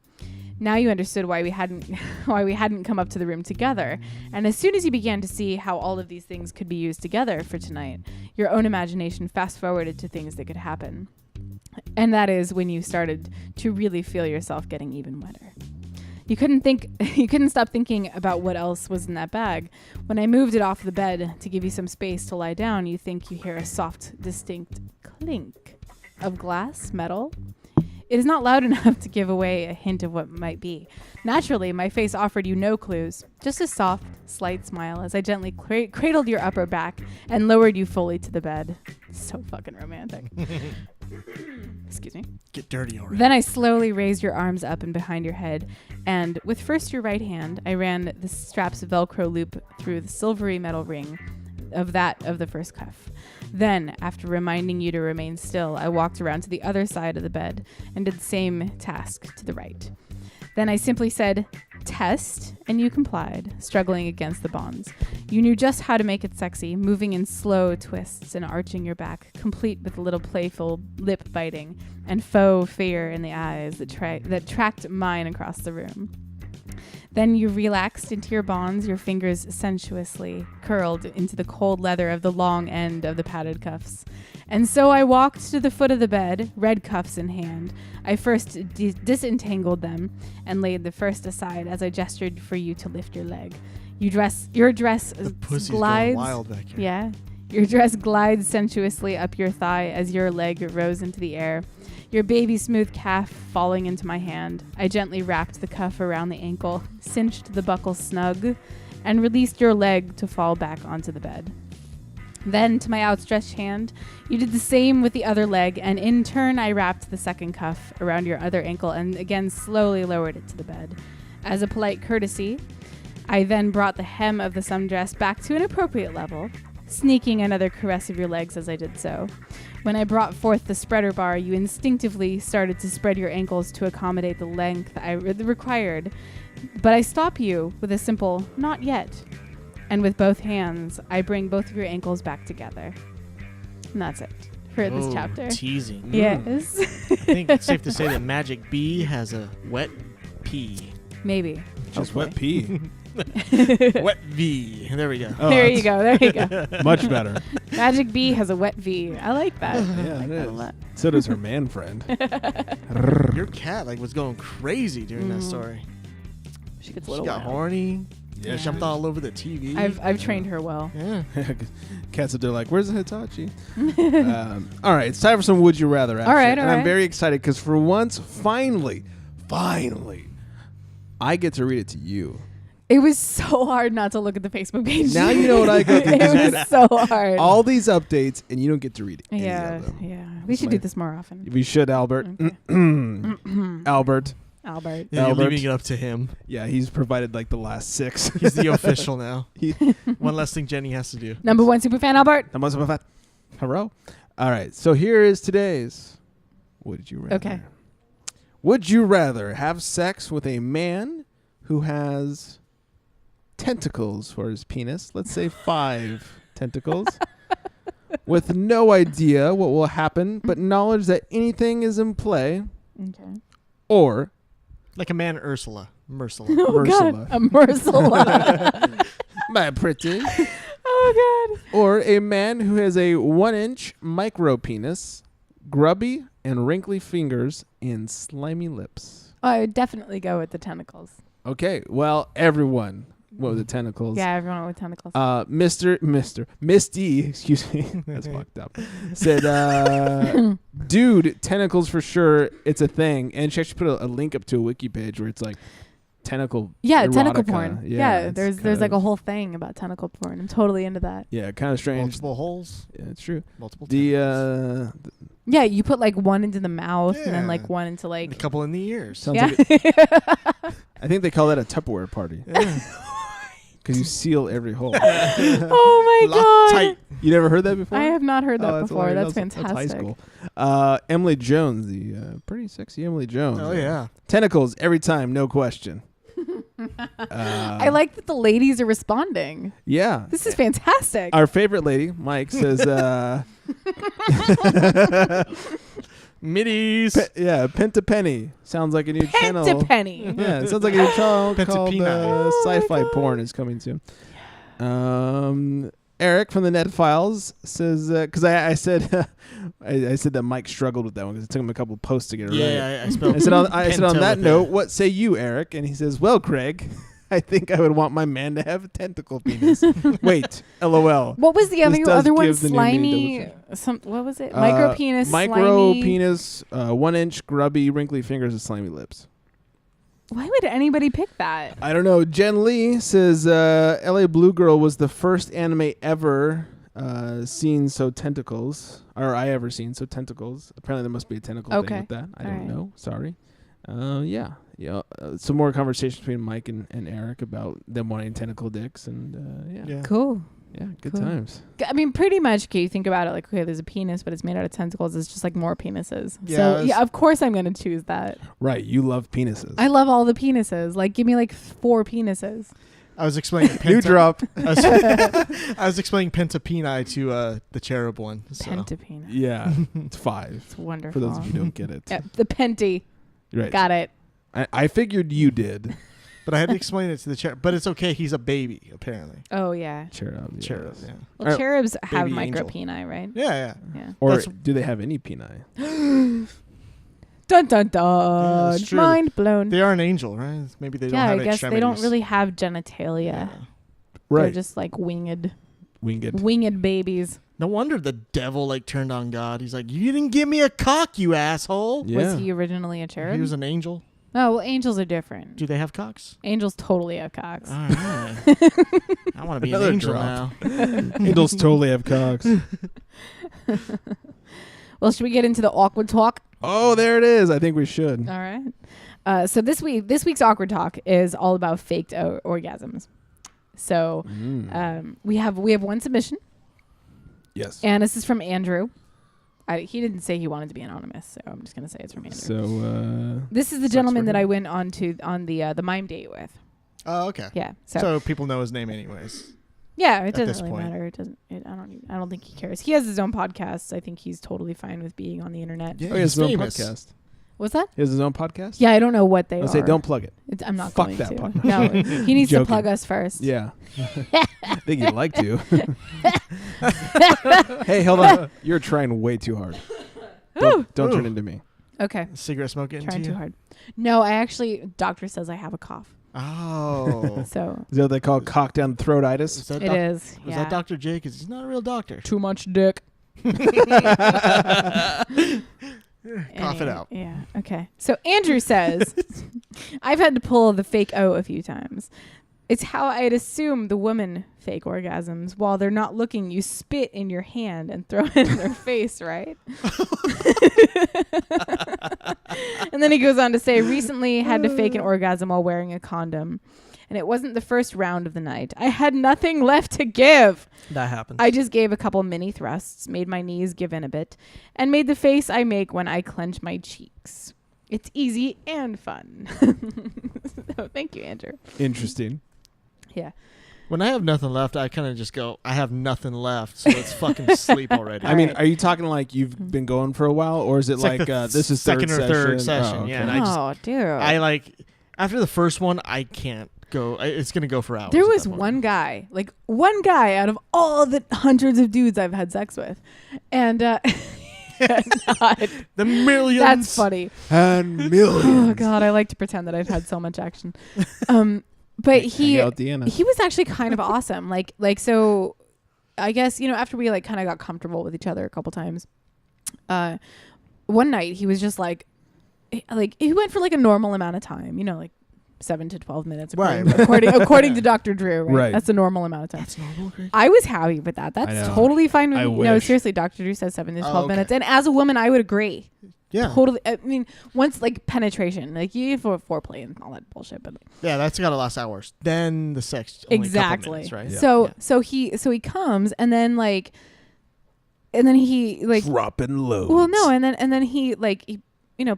Now you understood why we hadn't come up to the room together. And as soon as you began to see how all of these things could be used together for tonight, your own imagination fast-forwarded to things that could happen. And that is when you started to really feel yourself getting even wetter. You couldn't stop thinking about what else was in that bag. When I moved it off the bed to give you some space to lie down, you think you hear a soft, distinct clink of glass, metal. It is not loud enough to give away a hint of what might be. Naturally, my face offered you no clues, just a soft, slight smile as I gently cradled your upper back and lowered you fully to the bed. So fucking romantic. Excuse me. Get dirty already. Then I slowly raised your arms up and behind your head, and with first your right hand, I ran the strap's Velcro loop through the silvery metal ring of the first cuff. Then, after reminding you to remain still, I walked around to the other side of the bed and did the same task to the right. Then I simply said, "Test," and you complied, struggling against the bonds. You knew just how to make it sexy, moving in slow twists and arching your back, complete with a little playful lip biting and faux fear in the eyes that tracked mine across the room. Then you relaxed into your bonds, your fingers sensuously curled into the cold leather of the long end of the padded cuffs. And so I walked to the foot of the bed, red cuffs in hand. I first disentangled them and laid the first aside as I gestured for you to lift your leg. Your dress Pussy's glides. going wild back here. Yeah. Your dress glides sensuously up your thigh as your leg rose into the air. Your baby smooth calf falling into my hand. I gently wrapped the cuff around the ankle, cinched the buckle snug, and released your leg to fall back onto the bed. Then, to my outstretched hand, you did the same with the other leg, and in turn, I wrapped the second cuff around your other ankle and again slowly lowered it to the bed. As a polite courtesy, I then brought the hem of the sundress back to an appropriate level, sneaking another caress of your legs as I did so. When I brought forth the spreader bar, you instinctively started to spread your ankles to accommodate the length I required, but I stop you with a simple, not yet. And with both hands, I bring both of your ankles back together. And that's it for this chapter. Teasing. Yes. I think it's safe to say that Magic B has a wet P. Maybe. Just wet pee. Wet V. There we go. Oh, there you go. There you go. Much better. Magic B has a wet V. I like that. Yeah, it that a is. lot. So does her man friend. Your cat was going crazy during that story. She gets a She little got wild. horny. Yeah, She jumped all over the TV. I've trained her well. Yeah. Cats up there like, where's the Hitachi? All right, it's time for some Would You Rather action. All right, and all I'm right. very excited because for once, finally, I get to read it to you. It was so hard not to look at the Facebook page. Now you know what I go through. It was so hard. All these updates, and you don't get to read any yeah, of them. yeah. We should do this more often. We should, Albert. Okay. Albert. Albert. Yeah, you're Albert. leaving it up to him. Yeah, he's provided like the last 6. He's the official now. One less thing Jenny has to do. Number 1 superfan, Albert. Hello. All right, so here is today's Would You Rather. Okay. Would you rather have sex with a man who has tentacles for his penis, let's say 5 tentacles, with no idea what will happen, but knowledge that anything is in play, Okay. Oh, or Mercila. Oh, Ursula. God. A Ursula. My pretty. Oh, God. Or a man who has a 1-inch micro penis, grubby and wrinkly fingers, and slimy lips. I would definitely go with the tentacles. Okay, well, everyone went with the tentacles. Yeah, everyone with tentacles. Misty, excuse me, that's fucked up, said, dude, tentacles for sure, it's a thing. And she actually put a link up to a wiki page where it's like tentacle tentacle erotica. porn. Yeah, Yeah, there's like a whole thing about tentacle porn. I'm totally into that. Yeah, kind of strange. Multiple holes. Yeah, it's true. Multiple Yeah, you put like one into the mouth and then Yeah. like one into a like couple in the ears. Sounds yeah. like I think they call that a Tupperware party. Because you seal every hole. Oh my Lock God. tight. You never heard that before? I have not heard that Oh, before. hilarious. That's fantastic. That's high school. Emily Jones, the pretty sexy Emily Jones. Oh, yeah. Tentacles every time, no question. I like that the ladies are responding. Yeah. This is fantastic. Our favorite lady, Mike, says, Middies. Pentapenny. Sounds like a new channel. Pentapenny. Yeah, it sounds like a new channel called Pentapeni. Sci-Fi Porn is coming soon. Eric from the Net Files says, because I said I said that Mike struggled with that one because it took him a couple posts to get it right. Yeah, I spelled I said on Penta that with note, a- what say you, Eric? And he says, well, Craig, I think I would want my man to have a tentacle penis. Wait, LOL. What was the This does other one? give the new meaning Slimy. What was it? Micro penis. Micro slimy. penis, 1-inch, grubby, wrinkly fingers, and slimy lips. Why would anybody pick that? I don't know. Jen Lee says LA Blue Girl was the first anime ever seen so tentacles, or I ever seen so tentacles. Apparently there must be a tentacle thing Okay. with that. I All don't right. know. Sorry. Yeah. Some more conversation between Mike and Eric about them wanting tentacle dicks, and yeah. Cool. Yeah, good Cool. times. I mean, pretty much. Okay, you think about it. Like, okay, there's a penis, but it's made out of tentacles. It's just like more penises. Yeah, so it's- yeah, of course I'm gonna choose that. Right. You love penises. I love all the penises. Like, give me like 4 penises. I was explaining New drop. I was explaining Pentapeni to the cherub one. So. Pentapena. Yeah. It's 5. It's wonderful. For those of you who don't get it. Yeah, the penty. Right. Got it. I figured you did. But I had to explain it to the cherub. But it's okay. He's a baby, apparently. Oh yeah. Cherub. Cherub, yes. yeah. Well, Alright. cherubs have Baby micro angel. peni, right? Yeah. Yeah. Or That's- do they have any peni? Dun dun dun. that's true. Mind blown. They are an angel, right? Maybe they don't Yeah, have I guess they don't extremities. really have genitalia. They're Right. just like winged Winged. babies. No wonder the devil turned on God. He's like, you didn't give me a cock, you asshole. Yeah. Was he originally a cherub? He was an angel. Oh, well, angels are different. Do they have cocks? Angels totally have cocks. All right. I want to be an Another angel drop. now. Angels totally have cocks. Well, should we get into the awkward talk? Oh, there it is. I think we should. All right. So this week's awkward talk is all about faked orgasms. So we have one submission. Yes. And this is from Andrew. He didn't say he wanted to be anonymous, so I'm just gonna say it's from Andrew. So this is the gentleman that I went on the mime date with. Oh, okay. Yeah. So people know his name anyways. Yeah, it at doesn't this really point. matter. It doesn't. I don't think he cares. He has his own podcast. I think he's totally fine with being on the internet. Yeah, he has he's his own famous. podcast. What's that? He has his own podcast? Yeah, I don't know what they I are. say don't plug it. I'm not Fuck going that to. podcast. No, he needs to Joking. plug us first. Yeah. I think you'd like to. Hey, hold on. You're trying way too hard. Don't turn into me. Okay. Cigarette smoke getting Trying to too you? hard. No, doctor says I have a cough. Oh. So Is that what they call cock down throatitis? Is that it is. Was Yeah. that Dr. J? Because he's not a real doctor. Too much dick. Cough it out. Yeah. Okay. So Andrew says, I've had to pull the fake O a few times. It's how I'd assume the women fake orgasms. While they're not looking, you spit in your hand and throw it in their face, right? And then he goes on to say, recently had to fake an orgasm while wearing a condom. And it wasn't the first round of the night. I had nothing left to give. That happens. I just gave a couple mini thrusts, made my knees give in a bit, and made the face I make when I clench my cheeks. It's easy and fun. So thank you, Andrew. Interesting. Yeah. When I have nothing left, I kind of just go, I have nothing left, so let's fucking sleep already. I mean, are you talking like you've been going for a while, or is it It's like the this is second or third session? Oh, okay. Yeah, and I just, dude. I like, after the first one, I can't go. It's going to go for hours. There at was that point. one guy out of all the hundreds of dudes I've had sex with. And The millions. that's funny. And millions. Oh God, I like to pretend that I've had so much action. But he Hang out with Deanna. was actually kind of awesome. Like so I guess, after we like kind of got comfortable with each other a couple times, one night he was just like he went for like a normal amount of time, like 7 to 12 minutes according to Dr. Drew, right? Right. That's a normal amount of time. That's normal. Great. I was happy with that. That's know. totally fine with I me. No, wish. seriously, Dr. Drew says 7 to 12 okay. minutes. And as a woman, I would agree. Yeah. Totally. I mean, once like penetration, like you need for foreplay and all that bullshit, but Yeah, that's got to last hours. Then the sex. Only a couple exactly. minutes, right? So he comes and then he like dropping loads. well no and then he like he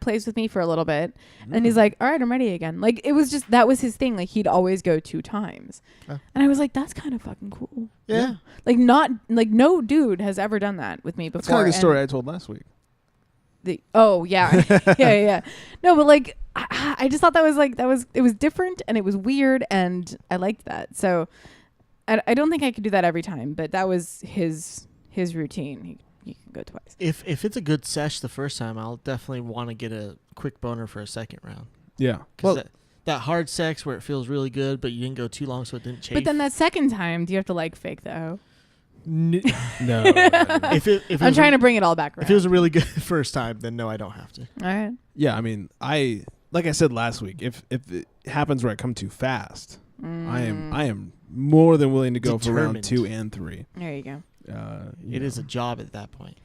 plays with me for a little bit and he's like, all right, I'm ready again. Like it was just that was his thing. Like he'd always go 2 times, and I was like, that's kind of fucking cool. Yeah. Like no dude has ever done that with me before. That's kind of the and story I told last week. yeah. No, but like I just thought it was different and it was weird and I liked that. So I don't think I could do that every time, but that was his routine. He can go twice. If it's a good sesh the first time, I'll definitely want to get a quick boner for a second round. Yeah. Because that hard sex where it feels really good, but you didn't go too long so it didn't chafe. But then that second time, do you have to like fake the O? No. If I'm trying to bring it all back around. If it was a really good first time, then no, I don't have to. All right. Yeah, I mean, like I said last week, if it happens where I come too fast, I am more than willing to go for round 2 and 3. There you go. It is a job at that point.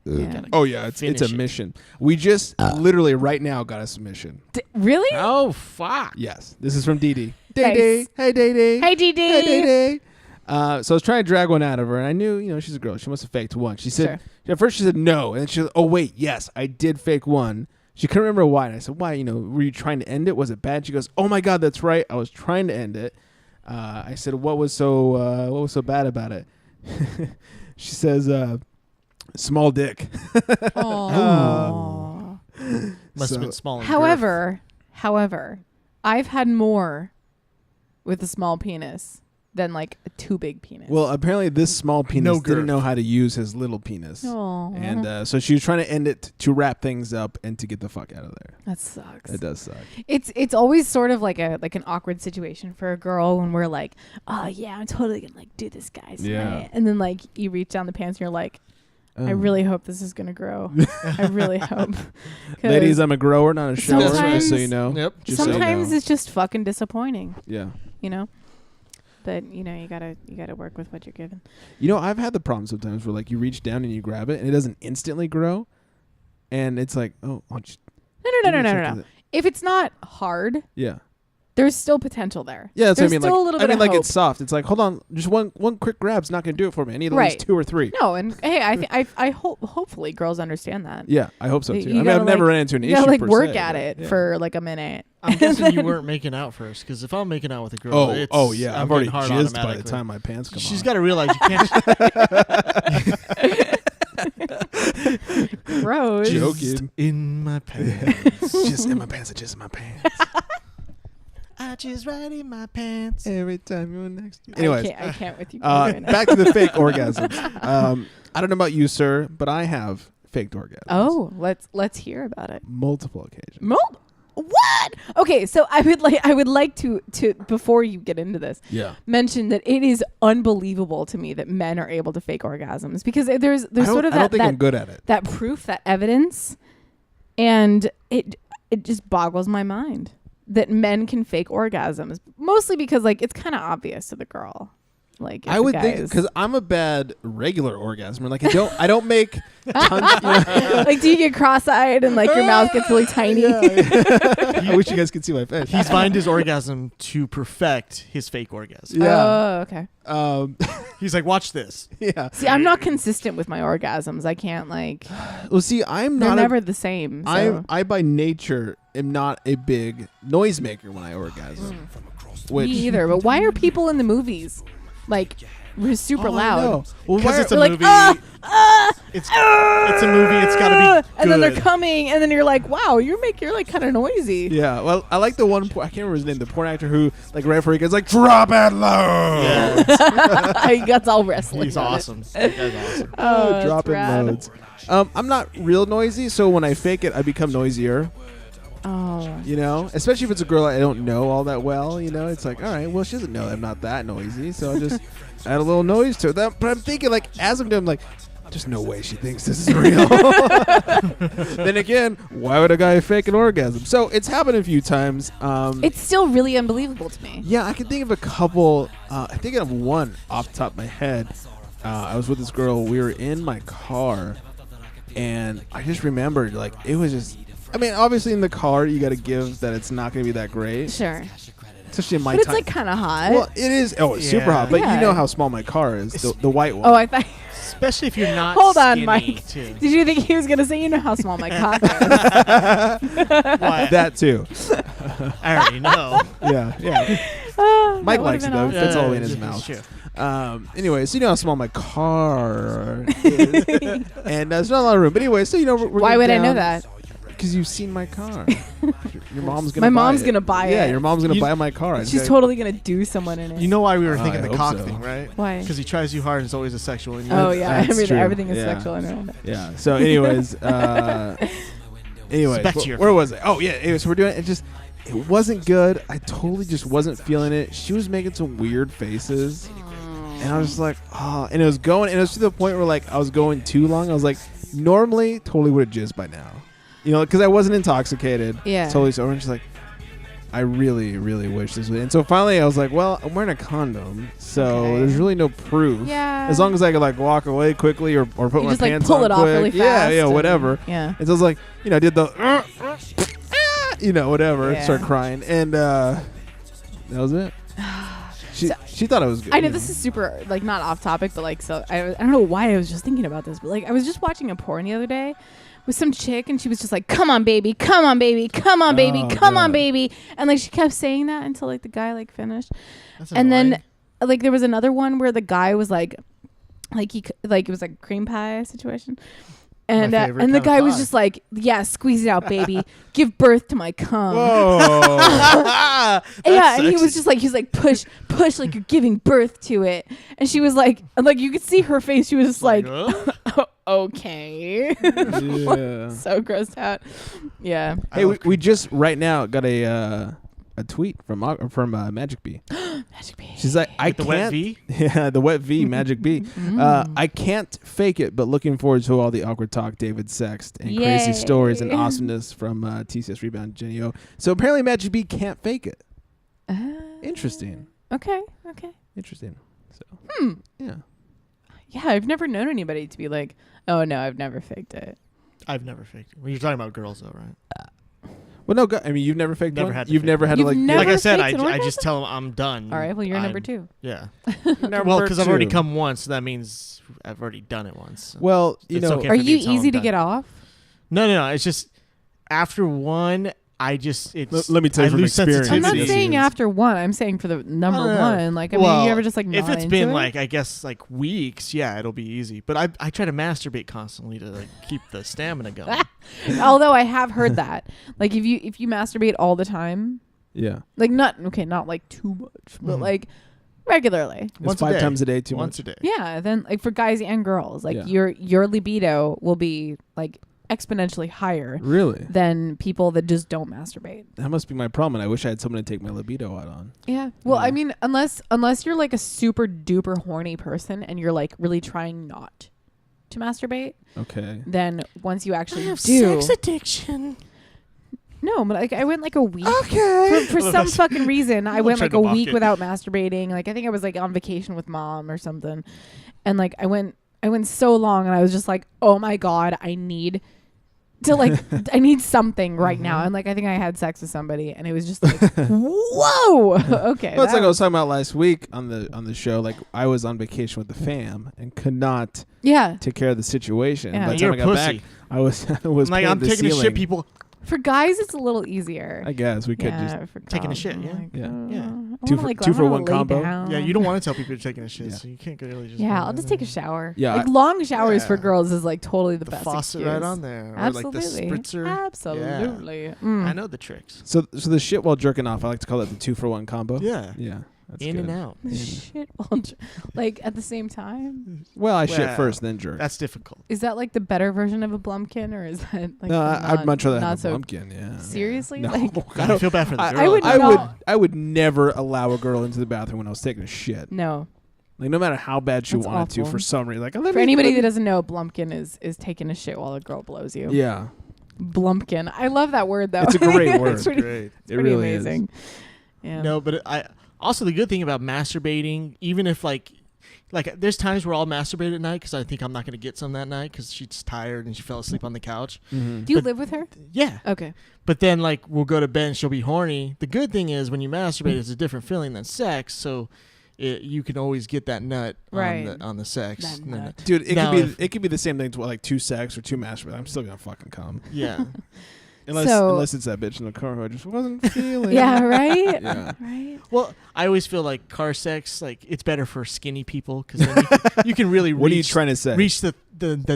Yeah. Oh yeah, it's a finish it. mission. We just literally right now got a submission. Really? Oh fuck! Yes, this is from Dee Dee. Nice. Dee Dee, hey Dee Dee. Hey Dee Dee. Hey Dee Dee. So I was trying to drag one out of her, and I knew, she's a girl. She must have faked one. She said, at first she said no, and then she said, oh wait, yes, I did fake one. She couldn't remember why, and I said, why? Were you trying to end it? Was it bad? She goes, oh my God, that's right. I was trying to end it. I said, what was so bad about it? She says, small dick. Oh. Must have been small. However, I've had more with a small penis than like a too big penis. Well, apparently this small penis No didn't girth. know how to use his little penis. Aw. And so she was trying to end it to wrap things up and to get the fuck out of there. That sucks. It does suck. It's always sort of like an awkward situation for a girl when we're like, oh yeah, I'm totally gonna like do this, guys. Yeah. And then like you reach down the pants and you're like, I really hope this is gonna grow. I really hope. 'Cause Ladies, I'm a grower, not a shower. Just so you know. Yep. Just so you sometimes know. it's just fucking disappointing. Yeah. You know. But you gotta work with what you're given. You know, I've had the problem sometimes where like you reach down and you grab it and it doesn't instantly grow, and it's like, oh, I'll just No. If it's not hard, yeah. there's still potential there. Yeah, that's there's what I mean. still Like, a little bit I mean, of like hope. it's soft. It's like, hold on, just one quick grab's not gonna do it for me. I need at Right. least 2 or 3. No, and hey, I hope hopefully girls understand that. Yeah, I hope so too. You I mean, gotta, I've never like- ran into an you issue. gotta like per work se, at but, it yeah. for like a minute. I'm guessing you weren't making out first, because if I'm making out with a girl, it's, Oh yeah, I'm I've already getting hard jizzed by the automatically. time my pants come She's on. got to realize you can't. Gross. Joking. In my pants. Just in my pants. Just in my pants. I just right in my pants. Every time you're next to me. Anyways, I can't with you. Right now. back to the fake orgasms. I don't know about you, sir, but I have faked orgasms. Oh, let's hear about it. Multiple occasions. What? Okay, so I would like to before you get into this, Yeah. mention that it is unbelievable to me that men are able to fake orgasms, because there's sort of I don't think I'm good at it. that proof, that evidence, and it just boggles my mind that men can fake orgasms, mostly because like it's kind of obvious to the girl. Like if I the would guy think is- because I'm a bad regular orgasmer. Like I don't make tons. like, do you get cross-eyed and like your mouth gets really tiny? I wish you guys could see my face. He's mined his orgasm to perfect his fake orgasm. Yeah. Oh, okay. He's like, watch this. Yeah. See, I'm not consistent with my orgasms. I can't like. Well, see, I'm They're not. never the same. So. I by nature am not a big noisemaker when I orgasm. Which Me either. But why are people in the movies like super Oh, I loud? know. Well, Because why it's are- a They're movie. like, It's a movie. It's got to be good. and then they're coming, and then you're like, wow, you're like kind of noisy. Yeah, well, I like the one. I can't remember his name. The porn actor who, like, right before he gets like, drop it low. Yeah, That's all wrestling. he's on it. awesome. That guy's awesome. Oh, that's drop it rad. loads. I'm not real noisy, so when I fake it, I become noisier. Oh. You know, especially if it's a girl I don't know all that well. You know, it's like, all right, well, she doesn't know I'm not that noisy, so I just add a little noise to it. But I'm thinking, like, as I'm doing, I'm like, there's no way she thinks this is real. Then again, why would a guy fake an orgasm? So it's happened a few times. It's still really unbelievable to me. Yeah, I can think of a couple. I think of one off the top of my head. I was with this girl. We were in my car, and I just remembered, like, it was just. I mean, obviously in the car, you got to give that it's not going to be that great. Sure. Especially in my But it's time. like kind of hot. Well, it is. Oh, it's super hot. But Yeah. you know how small my car is. The white one. Oh, I thought. Especially if you're not. Hold on, skinny, Mike. Too. Did you think he was gonna say, you know how small my cock is? Why? That too. I already know. Yeah. Oh, Mike that likes it would've though. been Fits all the way in it's his mouth. true. Anyways, you know how small my car is. And there's not a lot of room. But anyway, so you know we're Why getting would I know down. that? Because you've seen my car. Your mom's gonna. My buy mom's it. gonna buy Yeah, it. your mom's gonna You- buy my car. I She's just totally gonna do someone in it. You know why we were Oh, thinking I the hope cock so. thing, right? Why? Because he tries you hard and it's always a sexual Oh innuendo. yeah, That's true. everything is Yeah. sexual and Yeah. So, anyways, Back to your where was I? Oh yeah. Anyways, we're doing it. It wasn't good. I totally just wasn't feeling it. She was making some weird faces, and I was just like, oh. And it was to the point where like I was going too long. I was like, normally totally would have jizzed by now, you know, because I wasn't intoxicated. Yeah. Totally sober. And she's like, I really, really wish this would. And so finally, I was like, well, I'm wearing a condom, so Okay. there's really no proof. Yeah. As long as I could like walk away quickly or put You my just, like, pants pull on it off quick. really fast Yeah, and- whatever. yeah. And so I was like, you know, I did the, you know, whatever, Yeah. start crying, and that was it. She thought it was good. I know you this is super like not off topic, but like so I don't know why I was just thinking about this, but like I was just watching a porn the other day with some chick, and she was just like, "Come on, baby, come on, baby, come on, baby, Oh, come on, God. baby," and like she kept saying that until like the guy like finished, That's and annoying. then like there was another one where the guy was like it was like a cream pie situation. And My favorite and the kind of guy was pie. just like, yeah, squeeze it out, baby. Give birth to my cum. Whoa. Yeah, and he was just like, he's like, push, like you're giving birth to it. And she was like you could see her face. She was just like, okay. Yeah. So grossed out. Yeah. Hey, we just right now got a a tweet from Magic B. Magic B. She's like, I With the wet can't. V? Yeah, the wet V, Magic B. I can't fake it, but looking forward to all the awkward talk, David Sext, and crazy Yay. stories and awesomeness from TCS Rebound Jenny O. So apparently Magic B can't fake it. Interesting. Okay. Interesting. So, yeah. Yeah, I've never known anybody to be like, oh no, I've never faked it. I've never faked it. Well, you're talking about girls, though, right? Well, no, I mean, you've never faked Never one? had to You've fake never it. had to You've like... never Like I said, faked an I orgasm? just tell them I'm done. All right, well, you're number 2. Yeah. Number Well, because I've already 2. come once, so that means I've already done it once. So Well, you it's know... okay Are for me you to tell easy them to done. get off? No. It's just after one, it's. Let me tell you I from lose experience. I'm not sensitivity. Yes, saying yes. after one. I'm saying for the number No. one. Like, I mean, Well, you ever just like if not it's into been it? like, I guess like weeks, yeah, it'll be easy. But I try to masturbate constantly to like keep the stamina going. Although I have heard that, like, if you masturbate all the time, Yeah. like not like too much, but Mhm. like regularly, It's Once a 5 day. times a day too Once much. a day. yeah, then like for guys and girls, like Yeah. your libido will be like exponentially higher Really? than people that just don't masturbate. That must be my problem, and I wish I had someone to take my libido out on. Yeah. Well, Yeah. I mean, unless you're like a super duper horny person and you're like really trying not to masturbate, Okay. then once you actually do, addiction. no, but like I went like a week. Okay. For some fucking reason, I went like a trying to week mock it. without masturbating. Like I think I was like on vacation with mom or something, and like I went so long, and I was just like, oh my god, I need to like I need something right now. And like I think I had sex with somebody, and it was just like, whoa, okay. Well, it's that like I was talking about last week on the show. Like I was on vacation with the fam and could not yeah. take care of the situation. Yeah. By the You're time I a got pussy. back, I was I'm like, I'm painting the taking a shit, ceiling. people. For guys, it's a little easier. I guess we could just. for Taking a girls, shit, I'm yeah. like, Yeah. Yeah. I Two wanna, for- like, two I for wanna one lay combo? down. Yeah, you don't want to tell people you're taking a shit, Yeah. so you can't really just. Yeah, go I'll just in take a there. shower. Yeah, like long showers for Yeah. girls is like totally the The best faucet excuse. right on there, Absolutely. or like the spritzer. Absolutely. Yeah. Mm. I know the tricks. So the shit while jerking off. I like to call it the 2-for-1 combo. Yeah. Yeah. That's In good. and out. Shit, while like at the same time. Well, I shit Well, first, then jerk. That's difficult. Is that like the better version of a Blumpkin, or is that like No, the I'd much rather not have a so Blumpkin. Yeah. Seriously? No, Like, I feel bad for the girl. I would I not- would. I would never allow a girl into the bathroom when I was taking a shit. no. Like no matter how bad she That's wanted to, awful. for some reason. Like For anybody that doesn't know, Blumpkin is taking a shit while a girl blows you. Yeah. Blumpkin. I love that word though. It's a great word. It's pretty, Great. it's It pretty really is. amazing. Yeah. No, but I also the good thing about masturbating, even if like there's times where I'll masturbate at night because I think I'm not going to get some that night because she's tired and she fell asleep on the couch. Mm-hmm. Do you but- live with her? Yeah. Okay. But then like we'll go to bed and she'll be horny. The good thing is when you masturbate, it's a different feeling than sex, so you can always get that nut Right. on the sex. That And then nut. Dude, it Now could if- be it could be the same thing to like 2 sex or 2 masturbate. I'm still gonna fucking come. Yeah. Unless it's that bitch in the car who I just wasn't feeling. Yeah, right? Yeah. Right. Well, I always feel like car sex, like it's better for skinny people because then you can really What are you reach, trying to say? reach the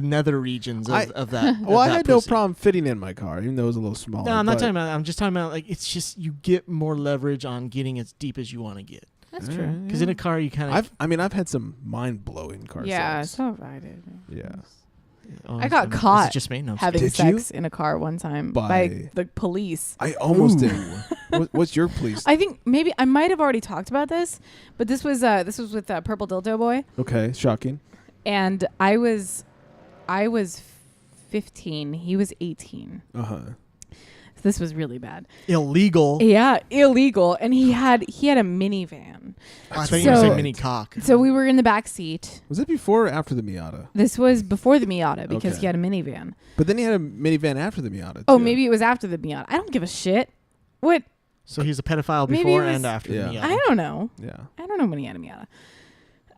nether regions of that. Well, of I that had no pussy. problem fitting in my car, even though it was a little smaller. No, I'm not but- talking about. I'm just talking about like it's just you get more leverage on getting as deep as you want to get. That's Yeah. true. Because in a car you kind of. I've had some mind blowing car Yeah, sex. so have I did. Yeah. I got caught Just me. No, I'm having Did you? sex in a car one time By- by the police. I almost Ooh. did. What's your police? I think maybe I might have already talked about this, but this was with Purple Dildo Boy, Okay, shocking. and I was 15. He was 18. Uh-huh. This was really bad. illegal. Yeah, illegal. And he had a minivan. I thought you were saying So- mini cock. So we were in the back seat. Was it before or after the Miata? This was before the Miata because Okay. he had a minivan. But then he had a minivan after the Miata. Oh, too. maybe it was after the Miata. I don't give a shit. What? So he's a pedophile Maybe before it was- and after. Yeah. the Miata. I don't know. Yeah. I don't know when he had a Miata.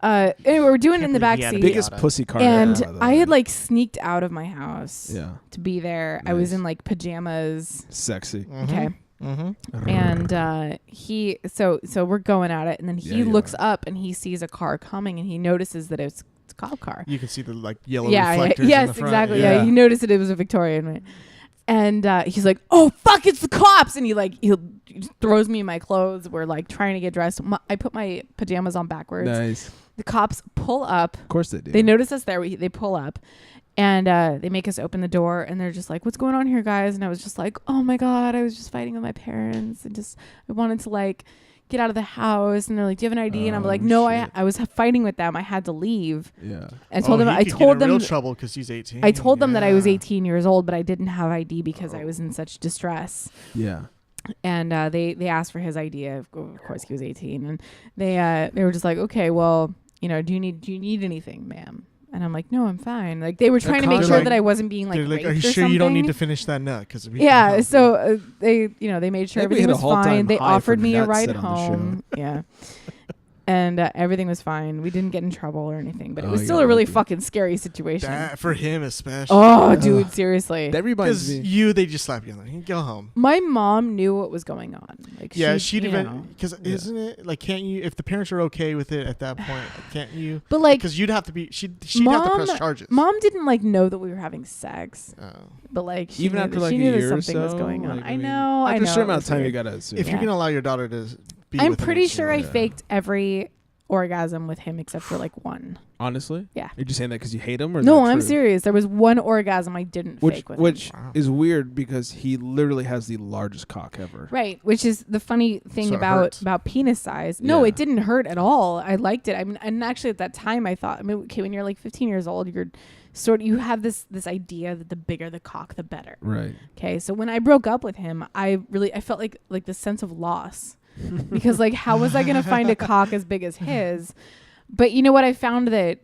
Anyway, we're doing it in the back believe he had a seat. Biggest Miata. pussy car And ever, by the I way. had like sneaked out of my house Yeah. to be there. I was Nice. in like pajamas. Sexy. Okay. Mm-hmm. And he so we're going at it, and then Yeah, he you looks are. up and he sees a car coming, and he notices that it's a cop car. You can see the like yellow Yeah, reflectors. in yes, the front. exactly. Yeah. Yeah, he noticed that it was a Victorian. Right? And he's like, "Oh fuck, it's the cops!" And he throws me in my clothes. We're like trying to get dressed. I put my pajamas on backwards. Nice. The cops pull up. Of course they do. They notice us there. They pull up, And they make us open the door, and they're just like, "What's going on here, guys?" And I was just like, "Oh my God, I was just fighting with my parents, and I wanted to like get out of the house." And they're like, "Do you have an ID?" And I'm like, "No, I was fighting with them. I had to leave." Yeah. I told them. He I could told get in them. real trouble because he's 18. I told them that I was Yeah. 18 years old, but I didn't have ID because I was in such distress. Yeah. And they asked for his ID. Of course, he was 18, and they were just like, "Okay, well, do you need anything, ma'am?" And I'm like, "No, I'm fine." Like they were trying to make sure that I wasn't being like, They're like, raped "Are you or sure something. you don't need to finish that nut?" Because Yeah, so they made sure Maybe everything hit a was all-time fine. They high for offered me a nuts ride said on the show. home. Yeah. And everything was fine. We didn't get in trouble or anything, but it Oh, was you still got a really lucky. fucking scary situation. that, for him especially. Oh, dude, seriously. That reminds Because me. they just slap you on the you go home. My mom knew what was going on. Like, Yeah, she'd she'd you even know. because isn't it like can't you if the parents are okay with it at that point can't you? But like, Because you'd have to be she'd have to press charges. Mom didn't like know that we were having sex, Oh. but like she Even knew after that- like she a knew that year or something was so, going on. like, I know. After a certain it amount was of time, you weird. gotta assume. If you're gonna allow your daughter to be, I'm with an pretty 18 sure I year-old. faked every orgasm with him except for like one. Honestly, Yeah. You're just saying that because you hate him, or is No, that I'm true? serious. There was one orgasm I didn't fake with which him. is weird because he literally has the largest cock ever. Right, which is the funny thing So it about hurts. penis size. No, Yeah. it didn't hurt at all. I liked it. I mean, and actually at that time I thought, okay, when you're like 15 years old, you have this idea that the bigger the cock, the better. Right. Okay, so when I broke up with him, I felt like the sense of loss because like how was I gonna find a cock as big as his? But you know what? I found that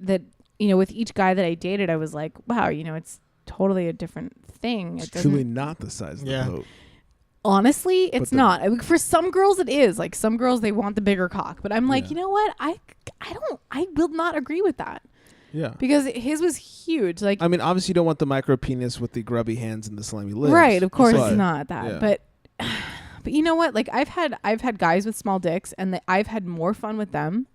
with each guy that I dated, I was like, wow, it's totally a different thing. It's It doesn't. truly not the size of Yeah. the boat. Honestly, it's the- not. For some girls, it is. Like some girls, they want the bigger cock. But I'm like, Yeah. you know what? I will not agree with that Yeah. because his was huge. Like, I mean, obviously, you don't want the micro penis with the grubby hands and the slimy lips. right? Of course, but- it's not that. yeah. But you know what? Like I've had guys with small dicks, and I've had more fun with them,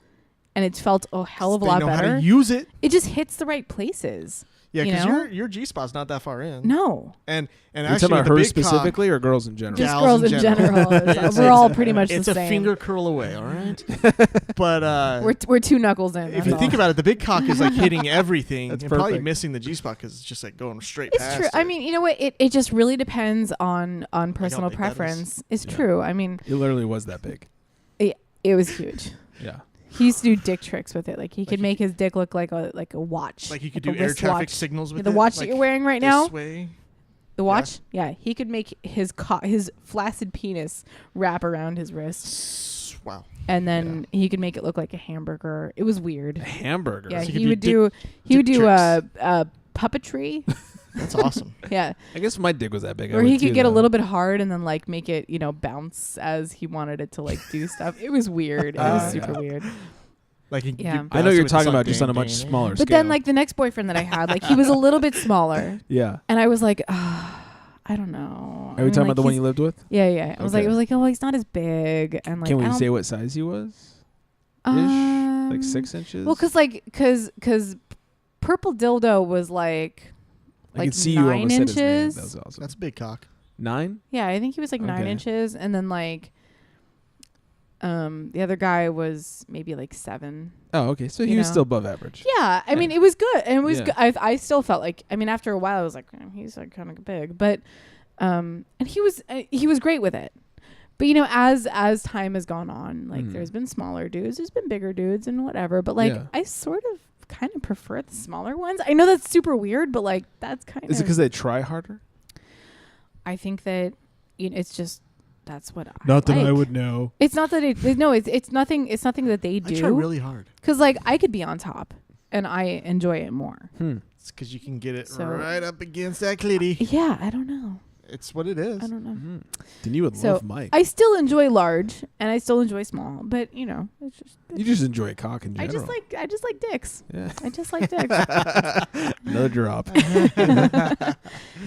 and it's felt a hell of a They lot know better. how to use it. It just hits the right places. Yeah, you because know? your G spot's not that far in. No, And You're actually, talking about with the her big specifically or girls in general? just Gals girls in in general. general. We're all pretty much it's the a same. finger curl away, all right. But We're two knuckles in. if that's you all. think about it, the big cock is like hitting everything That's and probably perfect. missing the G spot because it's just like going straight It's past true. it. I mean, you know what? It just really depends on personal think that is. preference. It's Yeah. true. I mean, It literally was that big. it was huge. Yeah. He used to do dick tricks with it. Like he could he make his dick look like a watch. like you could like do a air wrist traffic watch. signals with The it, watch that like you're wearing right this now. way. The watch. Yeah, he could make his his flaccid penis wrap around his wrist, Wow. and then he could make it look like a hamburger. It was weird. A hamburger. Yeah, So he you would could do dick a puppetry. That's awesome. Yeah. I guess my dick was that big. Or he could get a little bit hard and then like make it, bounce as he wanted it to like do stuff. It was weird. It was super weird. Like you Yeah. could I know bounce you're with talking this, about like, just on a dang, much dang, smaller But scale. then like the next boyfriend that I had, like he was a little bit smaller, yeah. and I was like, I don't know. Are we talking about the one you lived with? Yeah, yeah. I was Okay. like, oh, he's not as big, and like, Can we I don't- say what size he was? Um, Like 6 inches? Well, cause Purple Dildo was like I could see you 9 almost said his name. inches. That was awesome. That's a big cock. 9? Yeah, I think he was like 9 Okay. inches, and then like, the other guy was maybe like 7. Oh, okay. So You he was know. still above average. Yeah, I mean it was good, and it was Yeah. good. I still felt like, I mean, after a while I was like, he's like kind of big, but and he was great with it. But as time has gone on, like Mhm. there's been smaller dudes, there's been bigger dudes, and whatever. But like Yeah. I sort of kind of prefer the smaller ones. I know that's super weird, but like that's kind of. Is it because they try harder? I think that it's just that's what Not that I like. would know. It's not that it's nothing. It's nothing that they do. I try really hard. Because like I could be on top, and I enjoy it more. It's because you can get it So- right up against that clitty. Yeah, I don't know. It's what it is. I don't know. Mm-hmm. Then you would So love Mike. I still enjoy large and I still enjoy small, but it's just You just enjoy cock in I general. just like dicks. Yeah. I just like dicks. Another drop.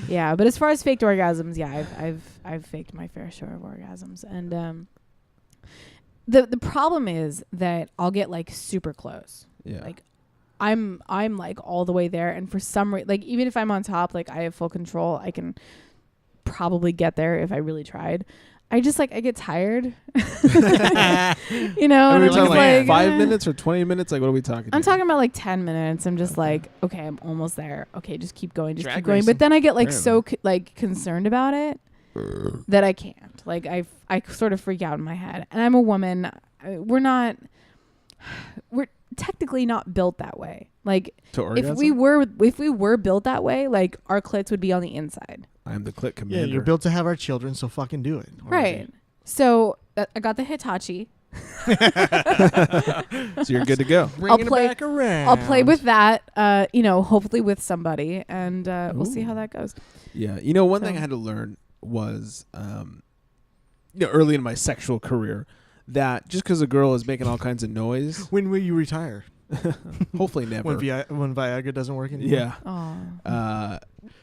Yeah, but as far as faked orgasms, yeah, I've faked my fair share of orgasms, and the problem is that I'll get like super close. Yeah. Like I'm like all the way there, and for some reason, like even if I'm on top, like I have full control, I can probably get there if I really tried. I just like I get tired. You know, Are and we I'm just talking like 5 minutes or 20 minutes? Like, what are we talking? I'm here? talking about like 10 minutes. I'm just like, okay, I'm almost there. Okay, just keep going, just Drag keep going. racing. But then I get like Apparently. like concerned about it that I can't. Like I sort of freak out in my head. And I'm a woman. We're technically not built that way. Like To if orgasm? we were built that way, like our clits would be on the inside. I'm the clit Yeah, commander. you're built to have our children, so fucking do it. Right. So I got the Hitachi. So you're good to go. Bringing play- it back around. I'll play with that, hopefully with somebody, and we'll see how that goes. Yeah. You know, one thing So- I had to learn was, early in my sexual career, that just because a girl is making all kinds of noise, When will you retire? hopefully never. When Viagra doesn't work anymore? Yeah. Oh.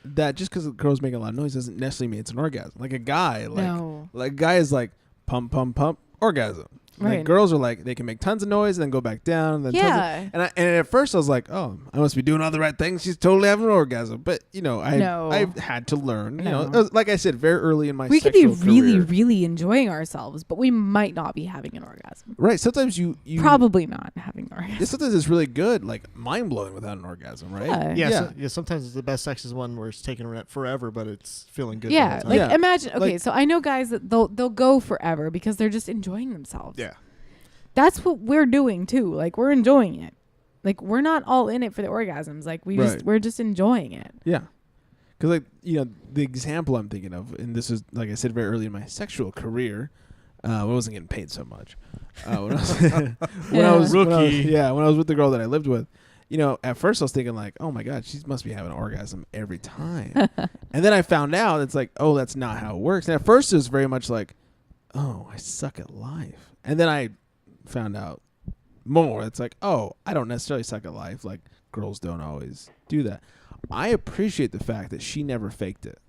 That just because a girl's making a lot of noise doesn't necessarily mean it's an orgasm. Like a guy, No. like a guy is like pump, pump, pump, orgasm. Right. Like girls are like they can make tons of noise and then go back down. And then Yeah. and at first I was like, oh, I must be doing all the right things. She's totally having an orgasm. But No. I've had to learn. You know, No. like I said, very early in my We could be sexual really, career. really enjoying ourselves, but we might not be having an orgasm. Right. Sometimes you Probably not having an orgasm. Sometimes it's really good, like mind blowing without an orgasm, right? Yeah. Yeah. Sometimes the best sex is one where it's taking forever, but it's feeling good. Yeah, the whole like time. imagine. Okay, Like- so I know guys that they'll go forever because they're just enjoying themselves. Yeah. That's what we're doing too. Like we're enjoying it. Like we're not all in it for the orgasms. Like Right. we're just enjoying it. Yeah. Because, the example I'm thinking of, and this is, like I said, very early in my sexual career, I wasn't getting paid so much. When I was Rookie. when I was with the girl that I lived with, at first I was thinking like, oh my God, she must be having an orgasm every time. And then I found out it's like, oh, that's not how it works. And at first it was very much like, oh, I suck at life. And then I found out more. It's like, oh, I don't necessarily suck at life. Like girls don't always do that. I appreciate the fact that she never faked it.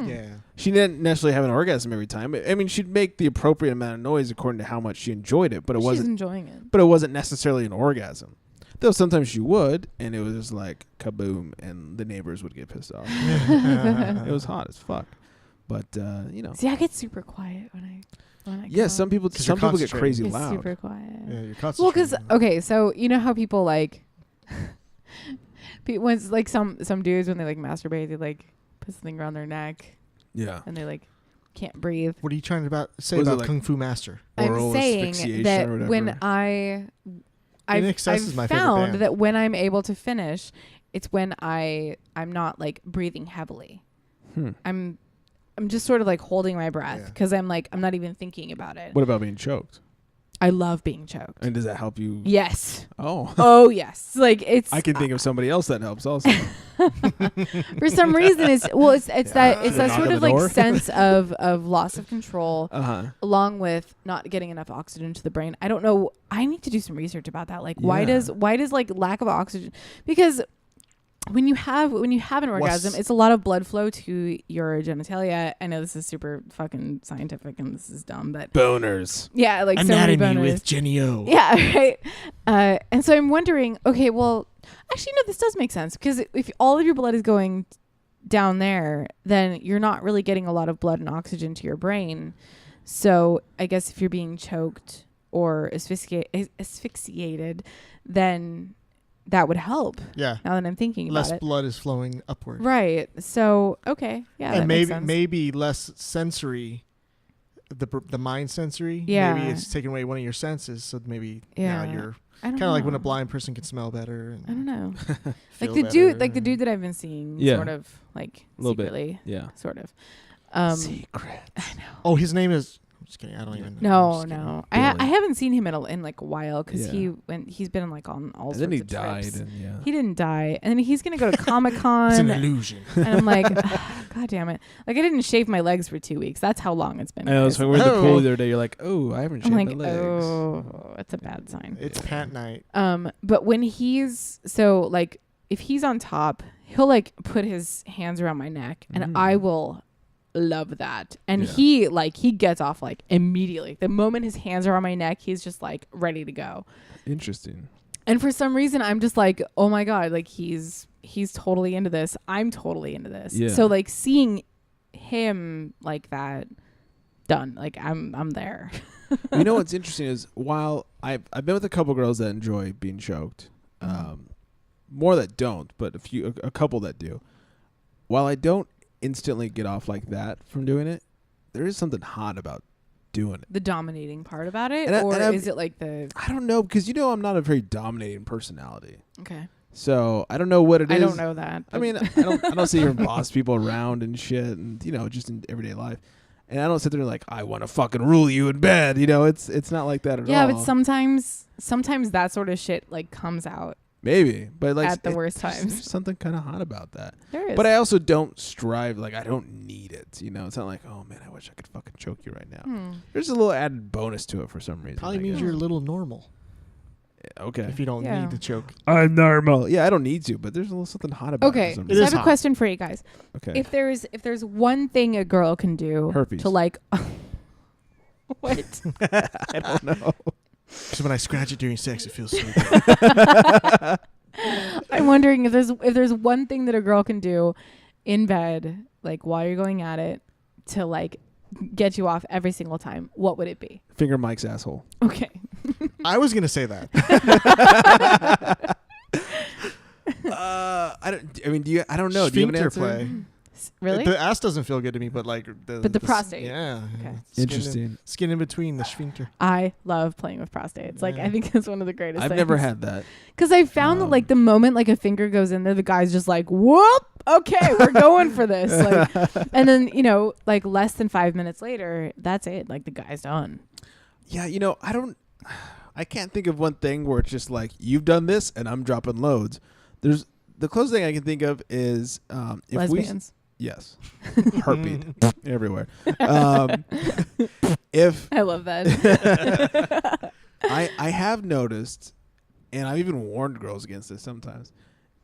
Yeah. She didn't necessarily have an orgasm every time. I mean, she'd make the appropriate amount of noise according to how much she enjoyed it, but it She's wasn't. enjoying it. But it wasn't necessarily an orgasm. Though sometimes she would, and it was just like kaboom, and the neighbors would get pissed off. It was hot as fuck. But See, I get super quiet when I yeah, come. some people 'Cause you're get crazy Get loud. super quiet. Yeah, you're Well, because concentrating. okay, so you know how people like when it's like some dudes when they like masturbate, they like put something around their neck Yeah. and they like can't breathe. What are you trying to say What is it, about like- Kung Fu Master? Oral I'm saying asphyxiation that or whatever. when I've Excess is my favorite found band. that when I'm able to finish, it's when I'm not like breathing heavily. I'm just sort of like holding my breath Yeah. because I'm not even thinking about it. What about being choked? I love being choked. And does that help you? Yes. Oh. Oh yes. Like it's I can think of somebody else that helps also. for some reason it's that Knock sort on of the like door. sense of loss of control Uh-huh. along with not getting enough oxygen to the brain. I don't know. I need to do some research about that. Like why Yeah. does like lack of oxygen, because when you have an orgasm, it's a lot of blood flow to your genitalia. I know this is super fucking scientific and this is dumb, but Boners. yeah, like Anatomy so many boners. with Jenny O. Yeah, right. And so I'm wondering, okay, well, actually, no, this does make sense because if all of your blood is going down there, then you're not really getting a lot of blood and oxygen to your brain. So I guess if you're being choked or asphyxiated, then that would help. Yeah. Now that I'm thinking Less about it. blood is flowing upward. Right. So, okay. Yeah. that And makes sense. maybe less sensory, the mind sensory. Yeah. Maybe it's taking away one of your senses, so maybe now Yeah. you're I don't kind of like when a know. blind person can smell better. And I don't know. feel Like the better. dude that I've been seeing, Yeah. sort of like A little bit. secretly, Yeah. sort of. Secret. Oh, his name is. I'm just kidding. I don't even know. I'm No, just kidding. no. Billy. I haven't seen him in like a while because Yeah. he's been like on all And sorts then he of died. trips. And yeah. He didn't die, and then he's gonna go to Comic It's an Con, illusion. and I'm like, God damn it! Like I didn't shave my legs for 2 weeks. That's how long it's been. I know. guys. So we were at the pool Oh. the other day. You're like, oh, I haven't I'm shaved like, my legs. oh, it's a bad sign. It's Pat Night. But when he's like, if he's on top, he'll like put his hands around my neck, and I will love that. And Yeah. he gets off like immediately. The moment his hands are on my neck, he's just like ready to go. Interesting. And for some reason, I'm just like, oh my God, like he's totally into this. I'm totally into this. Yeah. So like seeing him like that, done. Like I'm there. You know what's interesting is while I've been with a couple girls that enjoy being choked, more that don't, but a couple that do. While I don't instantly get off like that from doing it, there is something hot about doing it. The dominating part about it, And is it like the? I don't know, because I'm not a very dominating personality. Okay. So I don't know what it is. I don't know that. I mean, I don't sit here and boss people around and shit, and just in everyday life. And I don't sit there like I want to fucking rule you in bed. It's not like that at all. Yeah, but sometimes that sort of shit like comes out. Maybe, but like at the worst times. There's something kind of hot about that. There is. But I also don't strive, like I don't need it. It's not like, oh man, I wish I could fucking choke you right now. There's a little added bonus to it for some reason. Probably means you're a little normal. Okay. If you don't need to choke. I'm normal. Yeah, I don't need to, but there's a little something hot about it. Okay, For some so reason. I have a question for you guys. Okay. If there's one thing a girl can do Herpes. to like, what? I don't know. Because when I scratch it during sex, it feels so good. I'm wondering if there's one thing that a girl can do in bed, like while you're going at it, to like get you off every single time. What would it be? Finger Mike's asshole. Okay. I was gonna say that. I don't know. Do you have an Sphincter answer? play. Really? The ass doesn't feel good to me, but like the prostate. Yeah. Okay. Interesting. Skin in between the sphincter. I love playing with prostates. Like I think it's one of the greatest. I've things. never had that. Because I found that like the moment like a finger goes in there, the guy's just like, whoop, okay, we're going for this. Like, and then like less than 5 minutes later, that's it. Like the guy's done. Yeah, I can't think of one thing where it's just like you've done this and I'm dropping loads. There's the closest thing I can think of is if lesbians. Yes, heartbeat everywhere. If I love that. I have noticed, and I've even warned girls against this sometimes.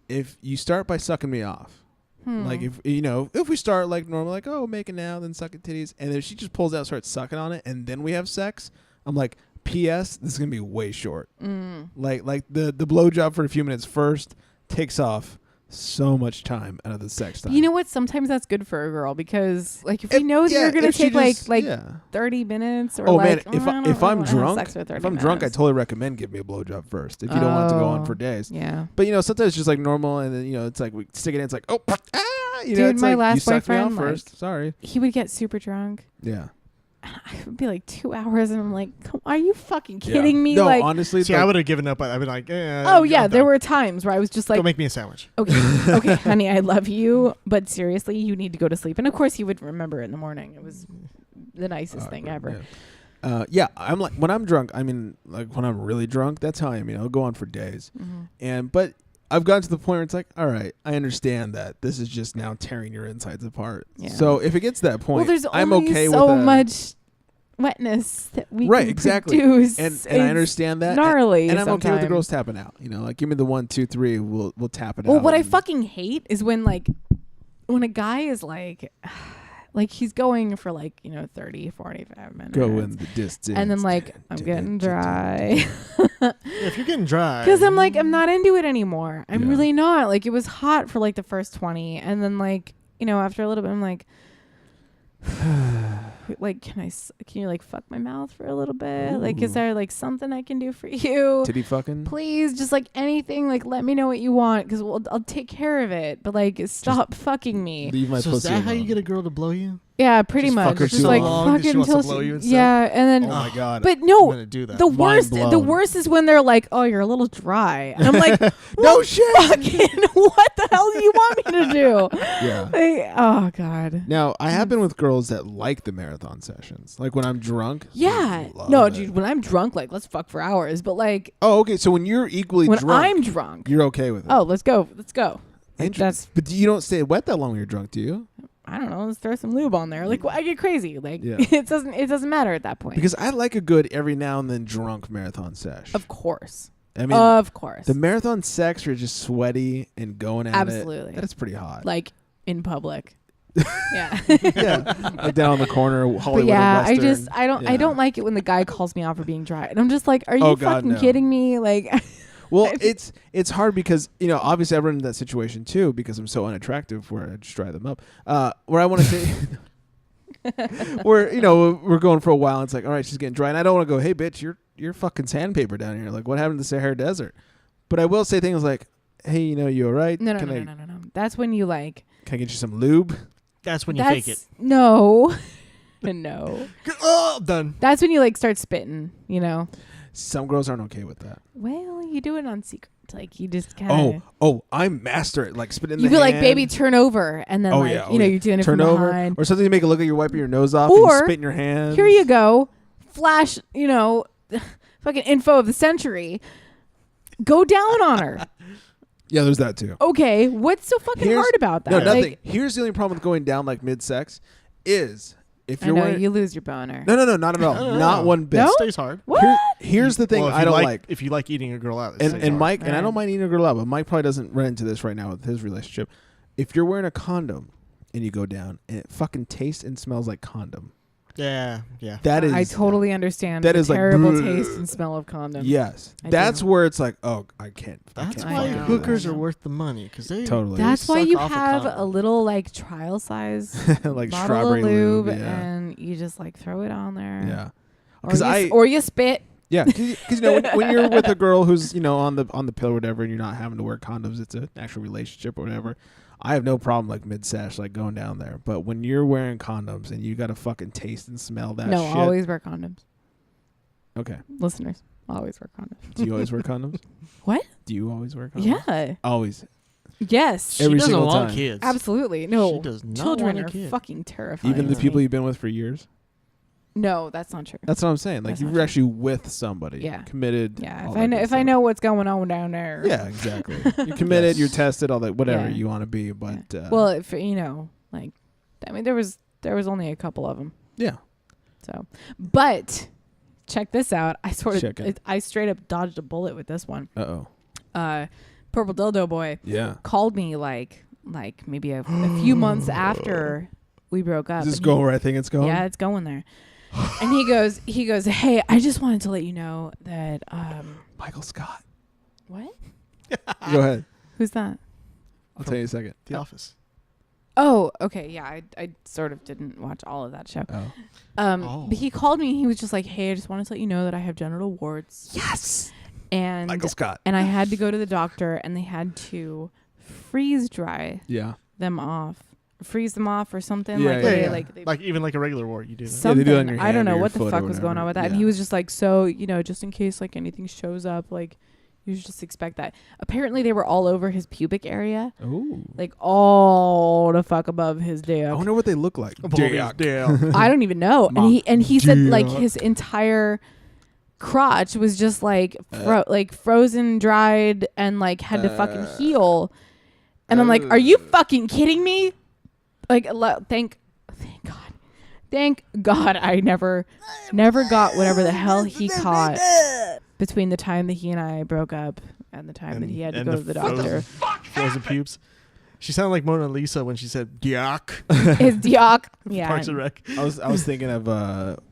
If you start by sucking me off, like if we start like normal, like making out, then sucking titties, and if she just pulls out, starts sucking on it, and then we have sex, I'm like, P.S. This is gonna be way short. Like the blowjob for a few minutes first takes off so much time out of the sex time. You know what? Sometimes that's good for a girl because like if we know that you're gonna take like 30 minutes or like man, if I'm drunk, I totally recommend give me a blowjob first if you don't want it to go on for days. Yeah. But sometimes it's just like normal, and then it's like we stick it in. It's like dude, it's my like, last you sucked me boyfriend off first. Sorry. He would get super drunk. Yeah. I would be like 2 hours, and I'm like, are you fucking kidding me? No, like, honestly, see, I would have given up. I'd be like, oh yeah, there were times where I was just like, go make me a sandwich. Okay, honey, I love you, but seriously, you need to go to sleep. And of course, he would remember it in the morning. It was the nicest thing ever. Yeah. I'm like when I'm drunk. I mean, like when I'm really drunk, that's how I am. I'll go on for days, but I've gotten to the point where it's like, all right, I understand that this is just now tearing your insides apart. Yeah. So if it gets to that point, there's I'm only okay so with that. much wetness that we can exactly. produce. And I understand that. Gnarly. And I'm okay with the sometimes. girls tapping out. Like give me the 1, 2, 3. We'll tap it out. Well, what I fucking hate is when a guy is like he's going for 30, 45 minutes. Go in the distance. And then I'm getting dry. If you're getting dry. Because I'm I'm not into it anymore. I'm really not. Like it was hot for the first 20. And then after a little bit, I'm like, can you fuck my mouth for a little bit? Ooh. Is there something I can do for you? Titty fucking? Please, just anything. Let me know what you want because I'll take care of it. But stop fucking me. Leave my so pussy is that alone. how you get a girl to blow you? Yeah, pretty Just much. fuck her Just too long, fucking she wants to until blow you and stuff? yeah, and then Oh my god. but I'm no, gonna do that. the Mind worst blown. is when they're like, "Oh, you're a little dry," and I'm like, No shit. "Fucking, what the hell do you want me to do?" Yeah. Oh god. Now I have been with girls that like the marathon sessions. Like when I'm drunk. Yeah. love No, it. dude. When I'm drunk, let's fuck for hours. But Oh, okay. So when you're equally when drunk, I'm drunk, you're okay with it. oh, let's go. That's But you don't stay wet that long when you're drunk, do you? I don't know. Let's throw some lube on there. I get crazy. Yeah. it doesn't matter at that point. Because I like a good every now and then drunk marathon sesh. Of course. I mean, Of course. the marathon sex where you're just sweaty and going at Absolutely. it. That's pretty hot. In public. Yeah. Yeah. Like down on the corner, Hollywood But yeah, and Western. I don't like it when the guy calls me out for being dry. And I'm just like, are you Oh, God, fucking no. kidding me? Well, it's hard because obviously I've run into that situation too because I'm so unattractive where I just dry them up. Where I want to say, Where we're going for a while. And it's like, all right, she's getting dry, and I don't want to go, hey, bitch, you're fucking sandpaper down here. Like, what happened to the Sahara Desert? But I will say things like, hey, you all right? No. That's when you like. Can I get you some lube? That's when you fake it. No. No. Oh, done. That's when you like start spitting, Some girls aren't okay with that. Well, you do it on secret. Like you just kind of. Oh, I'm master at like spitting in You the be hand. like, baby, turn over. And then you're doing it turn from over. behind. Or something to make it look like you're wiping your nose off Or, and you spit in your hand. Here you go. Flash, fucking info of the century. Go down on her. Yeah, there's that too. Okay, what's so fucking hard about that? No, nothing. Like, Here's the only problem with going down like mid-sex is if I you're know, wearing... you lose your boner. No, not at all. Not one bit. No? It stays hard. What? Here's the thing Well, if I you don't like. If you like eating a girl out. it And stays hard. Mike, and I don't mind eating a girl out, but Mike probably doesn't run into this right now with his relationship. If you're wearing a condom and you go down and it fucking tastes and smells like condom. Yeah. That is... I totally understand that the is like, terrible bleh. taste and smell of condoms. Yes. I That's do. where it's like, oh, I can't. That's I why know. hookers I are know. worth the money because they Totally. That's why suck you off a have condom. a little like trial size like bottle strawberry of lube, lube. Yeah. and you just like throw it on there. Yeah. Or you spit. Yeah, because when you're with a girl who's on the pill or whatever, and you're not having to wear condoms, it's an actual relationship or whatever. I have no problem like mid-sesh like going down there, but when you're wearing condoms and you got to fucking taste and smell that No, shit. always wear condoms. Okay. Listeners, always wear condoms. Do you always wear condoms? What? Do you always wear condoms? Yeah. Always. Yes. Every doesn't single want time. kids. Absolutely. No. She does not Children want a are kid. fucking terrifying. Even the to people me. you've been with for years. No, that's not true. That's what I'm saying. Like That's you not were true. actually with somebody. Yeah. Committed. Yeah. all If that I know good if I stuff. know what's going on down there. Yeah, exactly. You're committed. Yes. You're tested. All that. Whatever Yeah. you want to be. But Well, if there was only a couple of them. yeah. So, but check this out. Check it. I straight up dodged a bullet with this one. Uh-oh. Purple Dildo Boy Yeah. called me like maybe a few months after we broke up. Is this and going where I think it's going? Yeah, it's going there. And he goes, hey, I just wanted to let you know that Michael Scott. what? Go ahead. Who's that? I'll tell you in a second. The Office. Oh, okay, yeah. I sort of didn't watch all of that show. Oh. But he called me and he was just like, hey, I just wanted to let you know that I have genital warts. Yes. And Michael Scott. And I had to go to the doctor and they had to freeze dry Yeah. them off. Freeze them off or something. Yeah, like yeah, they, yeah. like they, Like even like a regular wart, you do that. something. they do it on your I hand don't or know your what the foot or fuck was going on whatever. with that. And Yeah. he was just like, so, just in case like anything shows up, like you should just expect that. Apparently they were all over his pubic area. Ooh. Like all the fuck above his dick. I wonder what they look like. I don't even know. And he said like his entire crotch was just like frozen, dried, and like had to fucking heal. And I'm like, are you fucking kidding me? Like, thank God I never got whatever the hell he caught between the time that he and I broke up and the time that he had to go to the doctor. Frozen pubes. She sounded like Mona Lisa when she said "Diak." His diok. Yeah. Parks and Rec. I was thinking of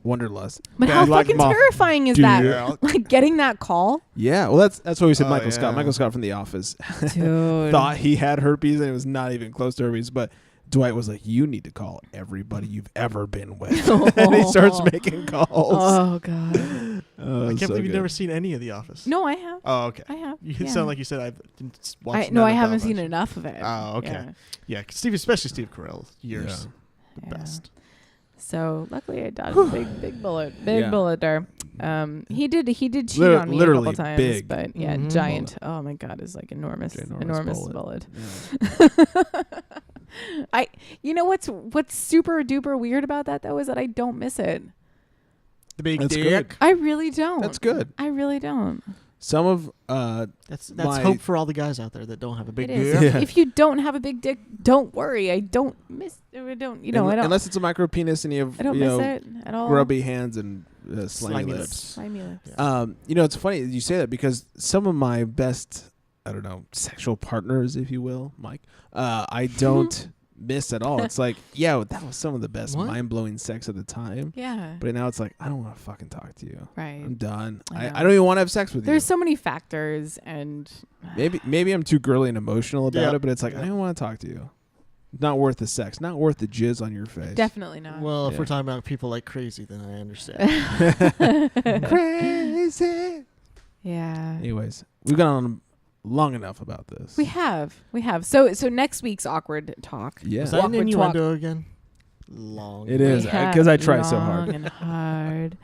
Wanderlust. But how fucking terrifying is that? Like getting that call? Yeah, well that's why we said Oh, Michael Scott. yeah. Michael Scott from The Office Dude. thought he had herpes and it was not even close to herpes. But Dwight was like, "You need to call everybody you've ever been with," and he starts making calls. Oh God. I can't believe you've never seen any of The Office. No, I have. Oh, okay. I have. You Yeah. sound like you said I didn't watch. No, I haven't seen enough of it. Oh, okay. Yeah. Yeah, Steve, especially Steve Carell, years the Yeah. best. So luckily I dodged a big bullet. Big Yeah. bullet there. He did cheat on me a Literally couple times, big. but yeah, Mhm. giant. Oh my God, is like enormous bullet. You know what's super duper weird about that though is that I don't miss it. The big That's dick. good. I really don't. That's good. I really don't. Some of That's my- hope for all the guys out there that don't have a big It is. dick. Yeah. If you don't have a big dick, don't worry. I don't miss. I don't. I don't. unless it's a micro penis and you have I don't miss it at all. grubby hands and slimy Slimy lips. Slimy lips. It's funny that you say that because some of my best, I don't know, sexual partners, if you will, Mike, I don't miss at all. It's like, yeah, that was some of the best What? mind-blowing sex at the time. Yeah. But now it's like, I don't want to fucking talk to you. Right. I'm done. I know. I don't even want to have sex with There's you. so many factors, and Maybe I'm too girly and emotional about Yeah. it, but it's like, I don't want to talk to you. Not worth the sex. Not worth the jizz on your face. Definitely not. Well, if Yeah. we're talking about people like crazy, then I understand. Crazy. Yeah. Anyways, we've gone on long enough about this. We have. So next week's awkward talk. Yeah. Was that an Awkward innuendo again? Long. It is, because I try so hard. Long and hard.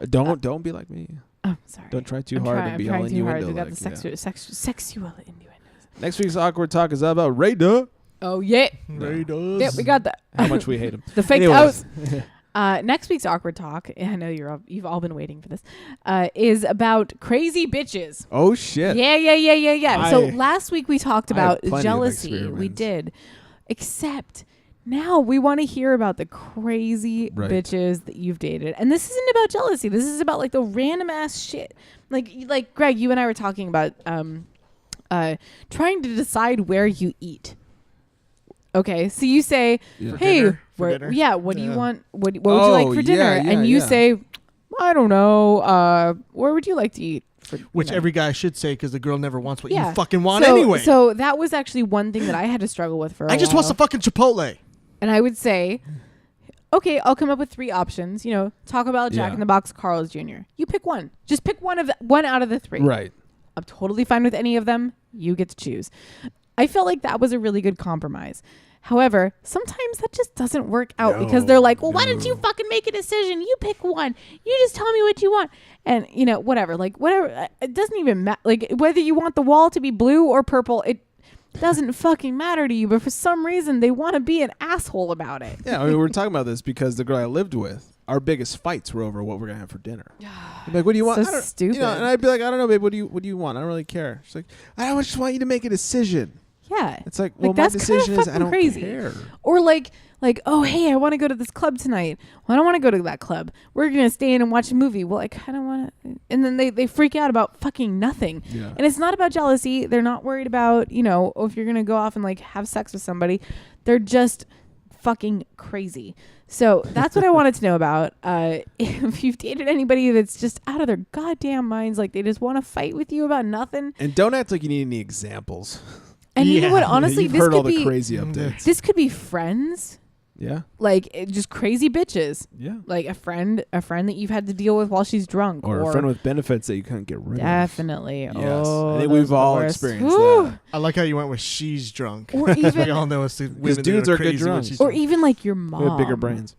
Don't be like me. Oh, sorry. Don't try too I'm hard trying- and be I'm all trying too hard. innuendo. We got like, the yeah. sexual innuendos. Next week's awkward talk is all about Ray Duh. Oh yeah. Raiders. Yeah, we got that. How much we hate him. The fake Anyways. outs. Next week's awkward talk, I know you've all been waiting for this, is about crazy bitches. Oh shit. Yeah. So I- last week we talked I have about plenty of jealousy. We experiments. did. Except now we want to hear about the crazy Right. bitches that you've dated. And this isn't about jealousy. This is about like the random ass shit. Like Greg, you and I were talking about trying to decide where you eat. Okay, so you say, Yeah. "Hey, dinner? For where- dinner? yeah, what do you Yeah. want? What would you like for dinner?" And you say, "I don't know. Where would you like to eat?" For Which dinner?" every guy should say because the girl never wants what Yeah. you fucking want so, anyway. So that was actually one thing that I had to struggle with for a I just while. want some fucking Chipotle. And I would say, okay, I'll come up with 3 options. Taco Bell, Jack Yeah. in the Box, Carl's Jr. You pick one. Just pick one out of the 3. Right. I'm totally fine with any of them. You get to choose. I felt like that was a really good compromise. However, sometimes that just doesn't work out because they're like, well, why don't you fucking make a decision? You pick one. You just tell me what you want. And, whatever. Like, whatever. It doesn't even matter. Like, whether you want the wall to be blue or purple, it doesn't fucking matter to you. But for some reason, they want to be an asshole about it. Yeah, I mean, we're talking about this because the girl I lived with, our biggest fights were over what we're gonna have for dinner. I'm like, what do you want? So I don't- stupid. and I'd be like, I don't know, babe. What do you want? I don't really care. She's like, I just want you to make a decision. Yeah. It's like, well, my that's kinda decision is I fucking don't crazy. care. Or like, oh, hey, I want to go to this club tonight. Well, I don't want to go to that club. We're going to stay in and watch a movie. Well, I kind of want to. And then they freak out about fucking nothing. Yeah. And it's not about jealousy. They're not worried about, if you're going to go off and like have sex with somebody. They're just fucking crazy. So that's what I wanted to know about. If you've dated anybody that's just out of their goddamn minds, like they just want to fight with you about nothing. And don't act like you need any examples. And you know what? Honestly, You've this heard all could the be crazy updates. this could be friends. Yeah. Like just crazy bitches. Yeah. Like a friend that you've had to deal with while she's drunk, Or a friend with benefits that you couldn't get rid of. definitely. Yes. Oh, I think those we've are the all worst. experienced Whew. that. I like how you went with she's drunk. Or even- we all know it's the women dudes that are good crazy when drunks. she's Or drunk. even like your mom. We have bigger brains.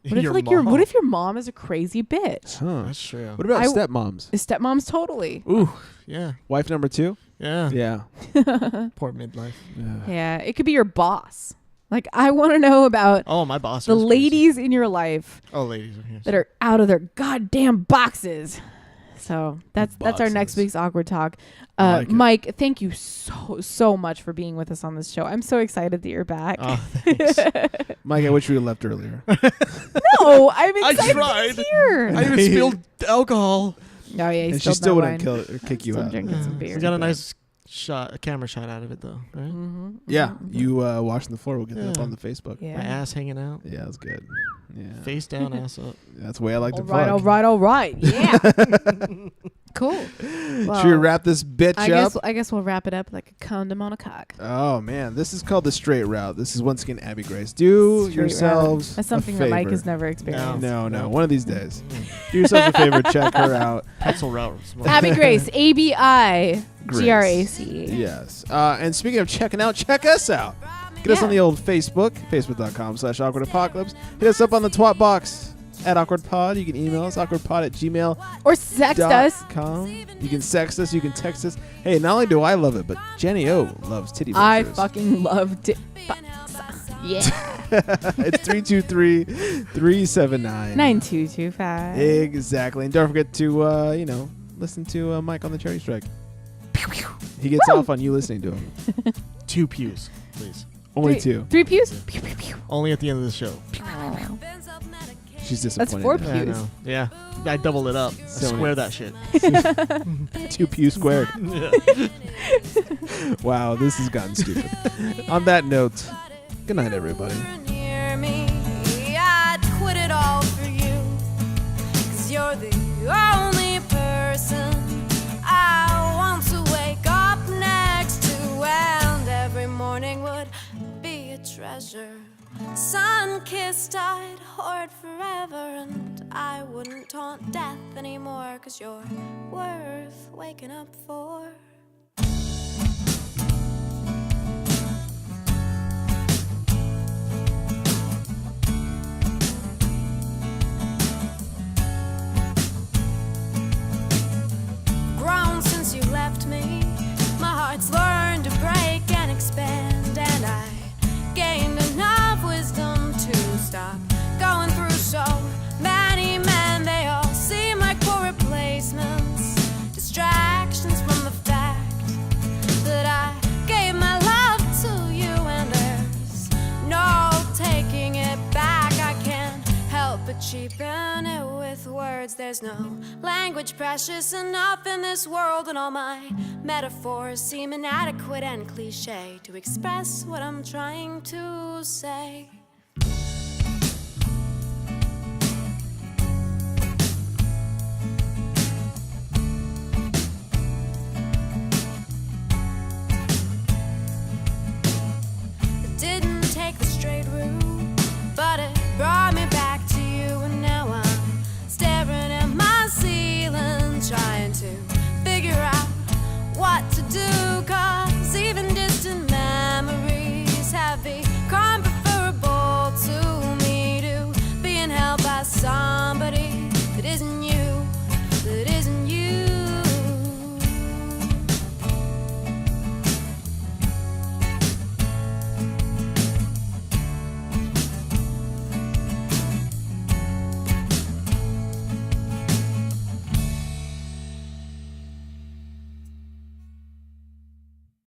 What if what if your mom is a crazy bitch? Huh. That's true. What about I- stepmoms? Stepmoms totally. Ooh. Yeah. Wife number 2? Yeah. Yeah. Poor midlife. Yeah, it could be your boss. Like I want to know about Oh, my boss. the was ladies in your life crazy. Oh, ladies are here. that are out of their goddamn boxes. So that's our Boxes. next week's awkward talk. I like it. Mike, thank you so much for being with us on this show. I'm so excited that you're back. Oh, thanks. Mike, I wish we had left earlier. No, I'm I excited tried. to hear. I even spilled alcohol. Oh yeah, he And she spilled still my wouldn't wine. kick you Still out. drinking some beer. We got a nice a camera shot out of it though, right? Mm-hmm. Yeah. You washing the floor. We'll get that up Yeah. on the Facebook. Yeah. My ass hanging out, Yeah, that's good. Yeah. face down, ass up. That's the way I like to All fuck. right. Yeah. Cool. Should we wrap this bitch up? I guess we'll wrap it up like a condom on a cock. Oh man, this is called the straight route. This is once again Abby Grace. Do Straight yourselves route. That's a something that Mike favor. has never experienced. No. One of these days, do yourselves a favor. Check her out. Pretzel route. Abby Grace, ABI Grace. GRAC. Yes. And speaking of checking out, check us out. Get us Yeah. on the old Facebook, facebook.com/awkwardapocalypse. Hit us up on the twat box at awkwardpod. You can email us, awkwardpod@gmail.com. Or sext us. You can sext us. You can text us. Hey, not only do I love it, but Jenny O loves titty I pictures. fucking love Yeah. It's 323-379. 9225. Exactly. And don't forget to, listen to Mike on the Charity Strike. He gets off on you listening to him. 2 pews, please. Only 2. 3 pews? Pew, pew, pew. Only at the end of the show. Oh. She's That's disappointed. 4 now. I pews. know. Yeah, I doubled it up. So Square many- that shit. 2 pews squared. Wow, this has gotten stupid. On that note, good night, everybody. Near me, I'd quit it all for you. 'Cause you're the only person I want to wake up next to, and every morning would be a treasure. sun-kissed I'd hoard forever, and I wouldn't taunt death anymore, 'cause you're worth waking up for. Grown since you left me, my heart's learned to break and expand, and I gained enough wisdom to stop going through so many men. They all seem like poor replacements, distractions from the fact that I gave my love to you, and there's no taking it back. I can't help but cheapen it with words. There's no language precious enough in this world, and all my metaphors seem inadequate and cliche to express what I'm trying to say.